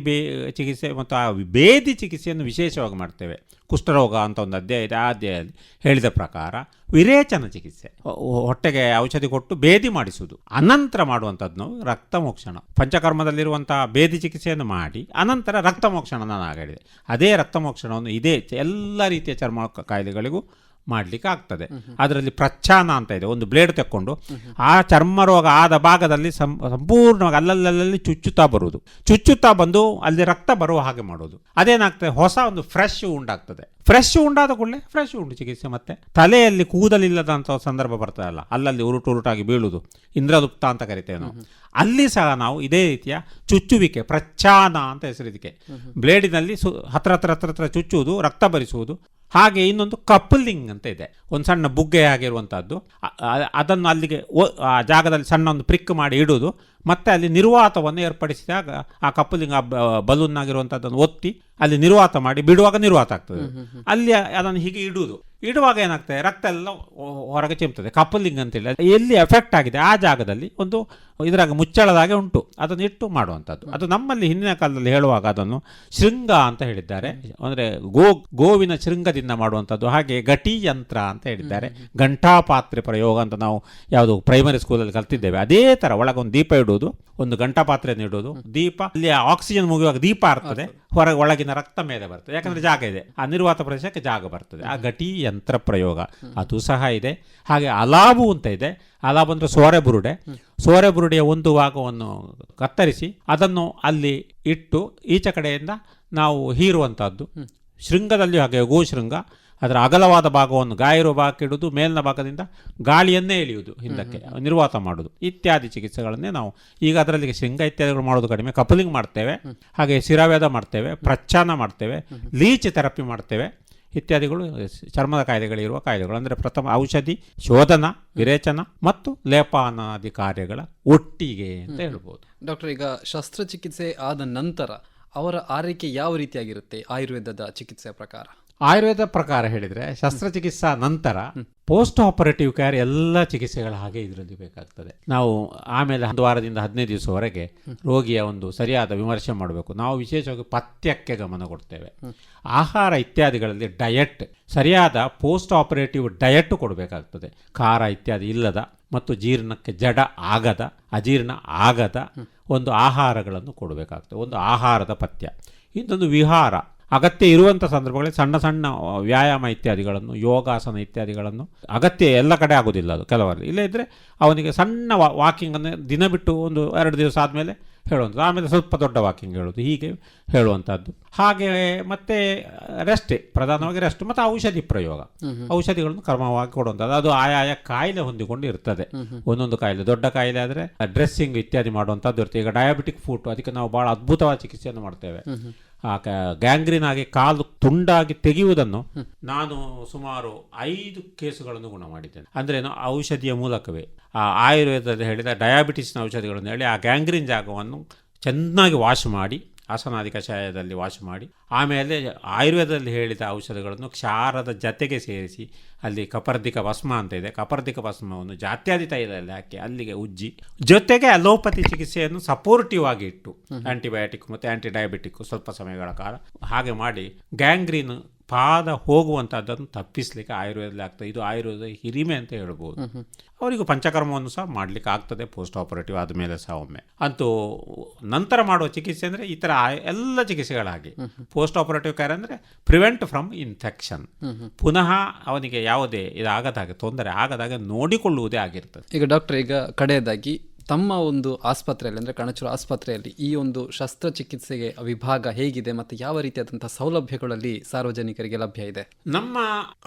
ಚಿಕಿತ್ಸೆ ಮತ್ತು ಆ ಬೇದಿ ಚಿಕಿತ್ಸೆಯನ್ನು ವಿಶೇಷವಾಗಿ ಮಾಡ್ತೇವೆ. ಕುಷ್ಠರೋಗ ಅಂತ ಒಂದು ಅಧ್ಯಾಯ ಇದೆ, ಆ ಅಧ್ಯಾಯದಲ್ಲಿ ಹೇಳಿದ ಪ್ರಕಾರ ವಿರೇಚನ ಚಿಕಿತ್ಸೆ, ಹೊಟ್ಟೆಗೆ ಔಷಧಿ ಕೊಟ್ಟು ಬೇದಿ ಮಾಡಿಸುವುದು, ಅನಂತರ ಮಾಡುವಂಥದ್ದು ನಾವು ರಕ್ತಮೋಕ್ಷಣ. ಪಂಚಕರ್ಮದಲ್ಲಿರುವಂತಹ ಬೇದಿ ಚಿಕಿತ್ಸೆಯನ್ನು ಮಾಡಿ ಅನಂತರ ರಕ್ತಮೋಕ್ಷಣ ನಾನು ಆಗ ಹೇಳಿದೆ. ಅದೇ ರಕ್ತಮೋಕ್ಷಣವನ್ನು ಇದೇ ಎಲ್ಲ ರೀತಿಯ ಚರ್ಮ ಕಾಯಿಲೆಗಳಿಗೂ ಮಾಡಲಿಕ್ಕೆ ಆಗ್ತದೆ. ಅದರಲ್ಲಿ ಪ್ರಚ್ಛಾನ ಅಂತ ಇದೆ, ಒಂದು ಬ್ಲೇಡ್ ತೆಕ್ಕೊಂಡು ಆ ಚರ್ಮ ರೋಗ ಆದ ಭಾಗದಲ್ಲಿ ಸಂಪೂರ್ಣವಾಗಿ ಅಲ್ಲಲ್ಲಿ ಚುಚ್ಚುತ್ತಾ ಬಂದು ಅಲ್ಲಿ ರಕ್ತ ಬರುವ ಹಾಗೆ ಮಾಡೋದು. ಅದೇನಾಗ್ತದೆ, ಹೊಸ ಒಂದು ಫ್ರೆಶ್ ಉಂಡಾಗ್ತದೆ. ಫ್ರೆಶ್ ಉಂಡಾದ ಕೂಡಲೇ ಫ್ರೆಶ್ ಉಂಡು ಚಿಕಿತ್ಸೆ. ಮತ್ತೆ ತಲೆಯಲ್ಲಿ ಕೂದಲಿಲ್ಲದಂಥ ಸಂದರ್ಭ ಬರ್ತದಲ್ಲ, ಅಲ್ಲಲ್ಲಿ ಉರುಟಾಗಿ ಬೀಳುವುದು, ಇಂದ್ರಗುಪ್ತ ಅಂತ ಕರಿತೇವೆ ನಾವು. ಅಲ್ಲಿ ಸಹ ನಾವು ಇದೇ ರೀತಿಯ ಚುಚ್ಚುವಿಕೆ, ಪ್ರಚ್ಛಾನ ಅಂತ ಹೆಸರು ಇದಕ್ಕೆ. ಬ್ಲೇಡಿನಲ್ಲಿ ಹತ್ರ ಚುಚ್ಚುವುದು, ರಕ್ತ ಬರಿಸುವುದು. ಹಾಗೆ ಇನ್ನೊಂದು ಕಪ್ಪಲಿಂಗ್ ಅಂತ ಇದೆ, ಒಂದು ಸಣ್ಣ ಬುಗ್ಗೆ ಆಗಿರುವಂಥದ್ದು. ಅದನ್ನು ಅಲ್ಲಿಗೆ ಆ ಜಾಗದಲ್ಲಿ ಸಣ್ಣ ಒಂದು ಪ್ರಿಕ್ ಮಾಡಿ ಇಡುವುದು. ಮತ್ತೆ ಅಲ್ಲಿ ನಿರ್ವಾತವನ್ನು ಏರ್ಪಡಿಸಿದಾಗ ಆ ಕಪ್ಪಲಿಂಗ್, ಆ ಬಲೂನ್ ಆಗಿರುವಂಥದ್ದನ್ನು ಒತ್ತಿ ಅಲ್ಲಿ ನಿರ್ವಾತ ಮಾಡಿ ಬಿಡುವಾಗ ನಿರ್ವಾತ ಆಗ್ತದೆ. ಅಲ್ಲಿ ಅದನ್ನು ಹೀಗೆ ಇಡುವಾಗ ಏನಾಗ್ತದೆ, ರಕ್ತ ಎಲ್ಲ ಹೊರಗೆ ಚಿಮ್ತದೆ. ಕಪ್ಪಲಿಂಗ್ ಅಂತೇಳಿ ಎಲ್ಲಿ ಎಫೆಕ್ಟ್ ಆಗಿದೆ ಆ ಜಾಗದಲ್ಲಿ ಒಂದು ಇದ್ರಾಗ ಮುಚ್ಚಳದಾಗೆ ಉಂಟು, ಅದನ್ನು ಇಟ್ಟು ಮಾಡುವಂಥದ್ದು. ಅದು ನಮ್ಮಲ್ಲಿ ಹಿಂದಿನ ಕಾಲದಲ್ಲಿ ಹೇಳುವಾಗ ಅದನ್ನು ಶೃಂಗ ಅಂತ ಹೇಳಿದ್ದಾರೆ, ಅಂದರೆ ಗೋವಿನ ಶೃಂಗದಿಂದ ಮಾಡುವಂಥದ್ದು. ಹಾಗೆ ಘಟಿ ಯಂತ್ರ ಅಂತ ಹೇಳಿದ್ದಾರೆ, ಘಂಟಾಪಾತ್ರೆ ಪ್ರಯೋಗ ಅಂತ ನಾವು ಯಾವುದು ಪ್ರೈಮರಿ ಸ್ಕೂಲಲ್ಲಿ ಕಲ್ತಿದ್ದೇವೆ. ಅದೇ ಥರ ಒಳಗೊಂದು ದೀಪ ಇಡುವುದು, ಒಂದು ಘಂಟಾಪಾತ್ರೆಯನ್ನು ಇಡುವುದು, ದೀಪ ಅಲ್ಲಿ ಆಕ್ಸಿಜನ್ ಮುಗಿಯುವಾಗ ದೀಪ ಇರ್ತದೆ, ಒಳಗಿನ ರಕ್ತ ಮೇಲೆ ಬರ್ತದೆ, ಯಾಕಂದರೆ ಜಾಗ ಇದೆ, ಆ ನಿರ್ವಾತ ಪ್ರದೇಶಕ್ಕೆ ಜಾಗ ಬರ್ತದೆ. ಆ ಘಟಿ ಯಂತ್ರ ಪ್ರಯೋಗ ಅದು ಸಹ ಇದೆ. ಹಾಗೆ ಅಲಾಬು ಅಂತ ಇದೆ. ಅಲಾಬು ಅಂದರೆ ಸೋರೆ ಬುರುಡೆಯ ಒಂದು ಭಾಗವನ್ನು ಕತ್ತರಿಸಿ ಅದನ್ನು ಅಲ್ಲಿ ಇಟ್ಟು ಈಚೆ ಕಡೆಯಿಂದ ನಾವು ಹೀರುವಂಥದ್ದು. ಶೃಂಗದಲ್ಲಿ ಹಾಗೆ ಗೋಶೃಂಗ, ಅದರ ಅಗಲವಾದ ಭಾಗವನ್ನು ಗಾಯ ಇರುವ ಭಾಗಕ್ಕೆ ಇಡುವುದು, ಮೇಲಿನ ಭಾಗದಿಂದ ಗಾಳಿಯನ್ನೇ ಎಳೆಯುವುದು, ಹಿಂದಕ್ಕೆ ನಿರ್ವಾತ ಮಾಡುವುದು ಇತ್ಯಾದಿ ಚಿಕಿತ್ಸೆಗಳನ್ನೇ ನಾವು ಈಗ ಅದರಲ್ಲಿ ಶೃಂಗ ಇತ್ಯಾದಿಗಳು ಮಾಡೋದು ಕಡಿಮೆ. ಕಪಲಿಂಗ್ ಮಾಡ್ತೇವೆ, ಹಾಗೆ ಶಿರಾವೇದ ಮಾಡ್ತೇವೆ, ಪ್ರಚ್ಛಾನ ಮಾಡ್ತೇವೆ, ಲೀಚ್ ಥೆರಪಿ ಮಾಡ್ತೇವೆ ಇತ್ಯಾದಿಗಳು. ಚರ್ಮದ ಕಾಯಿಲೆಗಳಿರುವ ಕಾಯಿಲೆಗಳು ಅಂದರೆ ಪ್ರಥಮ ಔಷಧಿ, ಶೋಧನ, ವಿರೇಚನ ಮತ್ತು ಲೇಪಾನಾದಿ ಕಾರ್ಯಗಳ ಒಟ್ಟಿಗೆ ಅಂತ ಹೇಳ್ಬೋದು. ಡಾಕ್ಟರ್, ಈಗ ಶಸ್ತ್ರಚಿಕಿತ್ಸೆ ಆದ ನಂತರ ಅವರ ಆರೈಕೆ ಯಾವ ರೀತಿಯಾಗಿರುತ್ತೆ ಆಯುರ್ವೇದದ ಚಿಕಿತ್ಸೆಯ ಪ್ರಕಾರ? ಆಯುರ್ವೇದ ಪ್ರಕಾರ ಹೇಳಿದರೆ ಶಸ್ತ್ರಚಿಕಿತ್ಸಾ ನಂತರ ಪೋಸ್ಟ್ ಆಪರೇಟಿವ್ ಕೇರ್ ಎಲ್ಲ ಚಿಕಿತ್ಸೆಗಳ ಹಾಗೆ ಇದರಲ್ಲಿ ಬೇಕಾಗ್ತದೆ. ನಾವು ಆಮೇಲೆ 1 ವಾರದಿಂದ 15 ದಿವಸವರೆಗೆ ರೋಗಿಯ ಒಂದು ಸರಿಯಾದ ವಿಮರ್ಶೆ ಮಾಡಬೇಕು. ನಾವು ವಿಶೇಷವಾಗಿ ಪಥ್ಯಕ್ಕೆ ಗಮನ ಕೊಡ್ತೇವೆ. ಆಹಾರ ಇತ್ಯಾದಿಗಳಲ್ಲಿ ಡಯಟ್, ಸರಿಯಾದ ಪೋಸ್ಟ್ ಆಪರೇಟಿವ್ ಡಯಟ್ ಕೊಡಬೇಕಾಗ್ತದೆ. ಖಾರ ಇತ್ಯಾದಿ ಇಲ್ಲದ ಮತ್ತು ಜೀರ್ಣಕ್ಕೆ ಜಡ ಆಗದ, ಅಜೀರ್ಣ ಆಗದ ಒಂದು ಆಹಾರಗಳನ್ನು ಕೊಡಬೇಕಾಗ್ತದೆ. ಒಂದು ಆಹಾರದ ಪಥ್ಯ. ಇನ್ನೊಂದು ವಿಹಾರ, ಅಗತ್ಯ ಇರುವಂಥ ಸಂದರ್ಭಗಳಲ್ಲಿ ಸಣ್ಣ ಸಣ್ಣ ವ್ಯಾಯಾಮ ಇತ್ಯಾದಿಗಳನ್ನು, ಯೋಗಾಸನ ಇತ್ಯಾದಿಗಳನ್ನು, ಅಗತ್ಯ ಎಲ್ಲ ಕಡೆ ಆಗೋದಿಲ್ಲ ಅದು ಕೆಲವರಲ್ಲಿ. ಇಲ್ಲದಿದ್ದರೆ ಅವನಿಗೆ ಸಣ್ಣ ವಾಕಿಂಗನ್ನು ದಿನ ಬಿಟ್ಟು ಒಂದು 2 ದಿವಸ ಆದಮೇಲೆ ಹೇಳುವಂಥದ್ದು, ಆಮೇಲೆ ಸ್ವಲ್ಪ ದೊಡ್ಡ ವಾಕಿಂಗ್ ಹೇಳೋದು, ಹೀಗೆ ಹೇಳುವಂಥದ್ದು. ಹಾಗೆ ಮತ್ತೆ ರೆಸ್ಟೇ, ಪ್ರಧಾನವಾಗಿ ರೆಸ್ಟ್ ಮತ್ತು ಔಷಧಿ ಪ್ರಯೋಗ, ಔಷಧಿಗಳನ್ನು ಕ್ರಮವಾಗಿ ಕೊಡುವಂಥದ್ದು. ಅದು ಆಯಾಯ ಕಾಯಿಲೆ ಹೊಂದಿಕೊಂಡು ಇರ್ತದೆ. ಒಂದೊಂದು ಕಾಯಿಲೆ, ದೊಡ್ಡ ಕಾಯಿಲೆ ಆದರೆ ಡ್ರೆಸ್ಸಿಂಗ್ ಇತ್ಯಾದಿ ಮಾಡುವಂಥದ್ದು ಇರ್ತದೆ. ಈಗ ಡಯಾಬಿಟಿಕ್ ಫುಟ್, ಅದಕ್ಕೆ ನಾವು ಭಾಳ ಅದ್ಭುತವಾದ ಚಿಕಿತ್ಸೆಯನ್ನು ಮಾಡ್ತೇವೆ. ಗ್ಯಾಂಗ್ರೀನ್ ಆಗಿ ಕಾಲು ತುಂಡಾಗಿ ತೆಗೆಯುವುದನ್ನು ನಾನು ಸುಮಾರು 5 ಕೇಸುಗಳನ್ನು ಗುಣ ಮಾಡಿದ್ದೇನೆ. ಅಂದ್ರೆ ಔಷಧಿಯ ಮೂಲಕವೇ, ಆ ಆಯುರ್ವೇದದಲ್ಲಿ ಹೇಳಿದ ಡಯಾಬಿಟಿಸ್ನ ಔಷಧಿಗಳನ್ನು ಹೇಳಿ ಆ ಗ್ಯಾಂಗ್ರೀನ್ ಜಾಗವನ್ನು ಚೆನ್ನಾಗಿ ವಾಶ್ ಮಾಡಿ, ಆಸನಾದಿ ಕಷಾಯದಲ್ಲಿ ವಾಶ್ ಮಾಡಿ, ಆಮೇಲೆ ಆಯುರ್ವೇದದಲ್ಲಿ ಹೇಳಿದ ಔಷಧಿಗಳನ್ನು ಕ್ಷಾರದ ಜತೆಗೆ ಸೇರಿಸಿ, ಅಲ್ಲಿ ಕಪರ್ದಿಕ ಭಸ್ಮ ಅಂತ ಇದೆ, ಕಪರ್ದಿಕ ಭಸ್ಮವನ್ನು ಜಾತ್ಯಾದಿ ತೈಲದಲ್ಲಿ ಹಾಕಿ ಅಲ್ಲಿಗೆ ಉಜ್ಜಿ, ಜೊತೆಗೆ ಅಲೋಪತಿ ಚಿಕಿತ್ಸೆಯನ್ನು ಸಪೋರ್ಟಿವ್ ಆಗಿ ಇಟ್ಟು, ಆಂಟಿಬಯೋಟಿಕ್ ಮತ್ತು ಆಂಟಿ ಡಯಾಬಿಟಿಕ್ ಸ್ವಲ್ಪ ಸಮಯಗಳ ಕಾಲ ಹಾಗೆ ಮಾಡಿ ಗ್ಯಾಂಗ್ರೀನ್ ಪಾದ ಹೋಗುವಂಥದ್ದನ್ನು ತಪ್ಪಿಸಲಿಕ್ಕೆ ಆಯುರ್ವೇದದಲ್ಲಿ ಆಗ್ತದೆ. ಇದು ಆಯುರ್ವೇದ ಹಿರಿಮೆ ಅಂತ ಹೇಳ್ಬೋದು. ಅವರಿಗೂ ಪಂಚಕರ್ಮವನ್ನು ಸಹ ಮಾಡಲಿಕ್ಕೆ ಆಗ್ತದೆ ಪೋಸ್ಟ್ ಆಪರೇಟಿವ್ ಆದಮೇಲೆ ಸಹ ಒಮ್ಮೆ. ಅಂತೂ ನಂತರ ಮಾಡುವ ಚಿಕಿತ್ಸೆ ಅಂದರೆ ಈ ಥರ ಎಲ್ಲ ಚಿಕಿತ್ಸೆಗಳ ಹಾಗೆ ಪೋಸ್ಟ್ ಆಪರೇಟಿವ್ ಕೇರ್ ಅಂದರೆ ಪ್ರಿವೆಂಟ್ ಫ್ರಮ್ ಇನ್ಫೆಕ್ಷನ್, ಪುನಃ ಅವನಿಗೆ ಯಾವುದೇ ಇದಾಗದ ಹಾಗೆ, ತೊಂದರೆ ಆಗದ ಹಾಗೆ ನೋಡಿಕೊಳ್ಳುವುದೇ ಆಗಿರ್ತದೆ. ಈಗ ಡಾಕ್ಟರ್, ಈಗ ಕಡೆಯದಾಗಿ ತಮ್ಮ ಒಂದು ಆಸ್ಪತ್ರೆಯಲ್ಲಿ ಅಂದರೆ ಕಣಚೂರು ಆಸ್ಪತ್ರೆಯಲ್ಲಿ ಈ ಒಂದು ಶಸ್ತ್ರಚಿಕಿತ್ಸೆಗೆ ವಿಭಾಗ ಹೇಗಿದೆ ಮತ್ತು ಯಾವ ರೀತಿಯಾದಂತಹ ಸೌಲಭ್ಯಗಳಲ್ಲಿ ಸಾರ್ವಜನಿಕರಿಗೆ ಲಭ್ಯ ಇದೆ? ನಮ್ಮ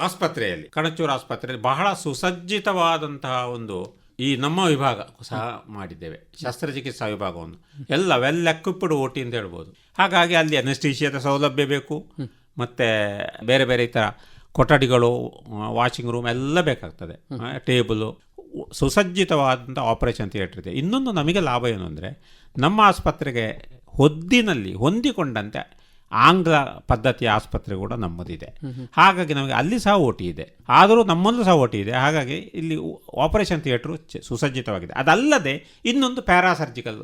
ಆಸ್ಪತ್ರೆಯಲ್ಲಿ, ಕಣಚೂರು ಆಸ್ಪತ್ರೆಯಲ್ಲಿ ಬಹಳ ಸುಸಜ್ಜಿತವಾದಂತಹ ಒಂದು ಈ ನಮ್ಮ ವಿಭಾಗ ಸಹ ಮಾಡಿದ್ದೇವೆ. ಶಸ್ತ್ರಚಿಕಿತ್ಸಾ ವಿಭಾಗವನ್ನು ಎಲ್ಲ ವೆಲ್ ಎಕ್ವಿಪ್ಡ್ ಓಟಿ ಅಂತ ಹೇಳ್ಬೋದು. ಹಾಗಾಗಿ ಅಲ್ಲಿ ಅನೆಸ್ಟೀಶಿಯಾದ ಸೌಲಭ್ಯ ಬೇಕು, ಮತ್ತು ಬೇರೆ ಬೇರೆ ಈ ಥರ ಕೊಠಡಿಗಳು, ವಾಷಿಂಗ್ ರೂಮ್ ಎಲ್ಲ ಬೇಕಾಗ್ತದೆ, ಟೇಬಲು, ಸುಸಜ್ಜಿತವಾದಂಥ ಆಪರೇಷನ್ ಥಿಯೇಟರ್ ಇದೆ. ಇನ್ನೊಂದು ನಮಗೆ ಲಾಭ ಏನು ಅಂದರೆ, ನಮ್ಮ ಆಸ್ಪತ್ರೆಗೆ ಹೊಂದಿಕೊಂಡಂತೆ ಆಂಗ್ಲ ಪದ್ಧತಿಯ ಆಸ್ಪತ್ರೆ ಕೂಡ ನಮ್ಮದಿದೆ. ಹಾಗಾಗಿ ನಮಗೆ ಅಲ್ಲಿ ಸಹ ಓಟಿ ಇದೆ, ಆದರೂ ನಮ್ಮಲ್ಲೂ ಸಹ ಓಟಿ ಇದೆ. ಹಾಗಾಗಿ ಇಲ್ಲಿ ಆಪರೇಷನ್ ಥಿಯೇಟ್ರು ಸುಸಜ್ಜಿತವಾಗಿದೆ. ಅದಲ್ಲದೆ ಇನ್ನೊಂದು ಪ್ಯಾರಾಸರ್ಜಿಕಲ್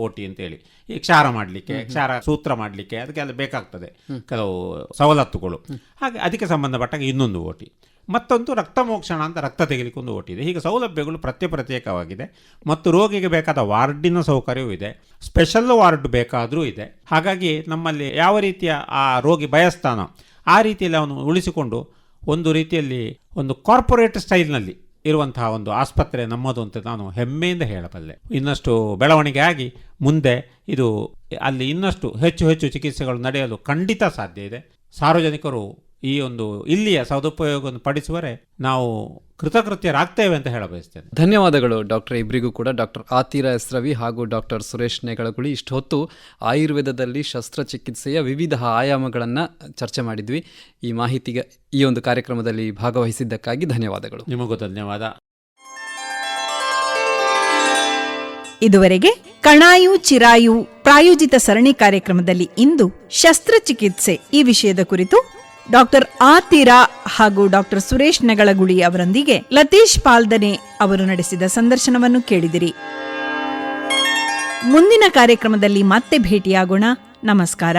ಓಟಿ ಅಂತೇಳಿ, ಈ ಕ್ಷಾರ ಮಾಡಲಿಕ್ಕೆ, ಕ್ಷಾರ ಸೂತ್ರ ಮಾಡಲಿಕ್ಕೆ ಅದಕ್ಕೆಲ್ಲ ಬೇಕಾಗ್ತದೆ ಕೆಲವು ಸವಲತ್ತುಗಳು. ಹಾಗೆ ಅದಕ್ಕೆ ಸಂಬಂಧಪಟ್ಟಾಗ ಇನ್ನೊಂದು ಓಟಿ, ಮತ್ತೊಂದು ರಕ್ತ ಮೋಕ್ಷಣ ಅಂತ ರಕ್ತ ತೆಗೆಲಿಕ್ಕೆ ಒಂದು ಓಟಿ ಇದೆ. ಹೀಗೆ ಸೌಲಭ್ಯಗಳು ಪ್ರತ್ಯೇಕವಾಗಿದೆ. ಮತ್ತು ರೋಗಿಗೆ ಬೇಕಾದ ವಾರ್ಡಿನ ಸೌಕರ್ಯವೂ ಇದೆ, ಸ್ಪೆಷಲ್ ವಾರ್ಡ್ ಬೇಕಾದರೂ ಇದೆ. ಹಾಗಾಗಿ ನಮ್ಮಲ್ಲಿ ಯಾವ ರೀತಿಯ ಆ ರೋಗಿ ಬಯಸ್ತಾನೋ ಆ ರೀತಿಯಲ್ಲಿ ಅವನು ಉಳಿಸಿಕೊಂಡು ಒಂದು ರೀತಿಯಲ್ಲಿ ಒಂದು ಕಾರ್ಪೊರೇಟ್ ಸ್ಟೈಲ್ನಲ್ಲಿ ಇರುವಂತಹ ಒಂದು ಆಸ್ಪತ್ರೆ ನಮ್ಮದು ಅಂತ ನಾನು ಹೆಮ್ಮೆಯಿಂದ ಹೇಳಬಲ್ಲೆ. ಇನ್ನಷ್ಟು ಬೆಳವಣಿಗೆ ಆಗಿ ಮುಂದೆ ಇದು ಅಲ್ಲಿ ಇನ್ನಷ್ಟು ಹೆಚ್ಚು ಹೆಚ್ಚು ಚಿಕಿತ್ಸೆಗಳು ನಡೆಯಲು ಖಂಡಿತ ಸಾಧ್ಯ ಇದೆ. ಸಾರ್ವಜನಿಕರು ಈ ಒಂದು ಇಲ್ಲಿಯ ಸದುಪಯೋಗವನ್ನು ಪಡಿಸುವರೆ ನಾವು ಕೃತಕೃತ್ಯರಾಗ್ತೇವೆ ಅಂತ ಹೇಳ ಬಯಸ್ತೇನೆ. ಧನ್ಯವಾದಗಳು ಡಾಕ್ಟರ್ ಇಬ್ಬರಿಗೂ ಕೂಡ. ಡಾಕ್ಟರ್ ಆತಿರಾ ಎಸ್ ರವಿ ಹಾಗೂ ಡಾಕ್ಟರ್ ಸುರೇಶ್ ನೇಗಳಗುಳಿ ಇಷ್ಟು ಹೊತ್ತು ಆಯುರ್ವೇದದಲ್ಲಿ ಶಸ್ತ್ರಚಿಕಿತ್ಸೆಯ ವಿವಿಧ ಆಯಾಮಗಳನ್ನು ಚರ್ಚೆ ಮಾಡಿದ್ವಿ. ಈ ಮಾಹಿತಿಗೆ ಈ ಒಂದು ಕಾರ್ಯಕ್ರಮದಲ್ಲಿ ಭಾಗವಹಿಸಿದ್ದಕ್ಕಾಗಿ ಧನ್ಯವಾದಗಳು. ನಿಮಗೂ ಧನ್ಯವಾದ. ಇದುವರೆಗೆ ಕಣಾಯು ಚಿರಾಯು ಪ್ರಾಯೋಜಿತ ಸರಣಿ ಕಾರ್ಯಕ್ರಮದಲ್ಲಿ ಇಂದು ಶಸ್ತ್ರಚಿಕಿತ್ಸೆ ಈ ವಿಷಯದ ಕುರಿತು ಡಾಕ್ಟರ್ ಆತಿರಾ ಹಾಗೂ ಡಾಕ್ಟರ್ ಸುರೇಶ್ ನಗಳಗುಳಿ ಅವರೊಂದಿಗೆ ಲತೀಶ್ ಪಾಲ್ದನೆ ಅವರು ನಡೆಸಿದ ಸಂದರ್ಶನವನ್ನು ಕೇಳಿದಿರಿ. ಮುಂದಿನ ಕಾರ್ಯಕ್ರಮದಲ್ಲಿ ಮತ್ತೆ ಭೇಟಿಯಾಗೋಣ. ನಮಸ್ಕಾರ.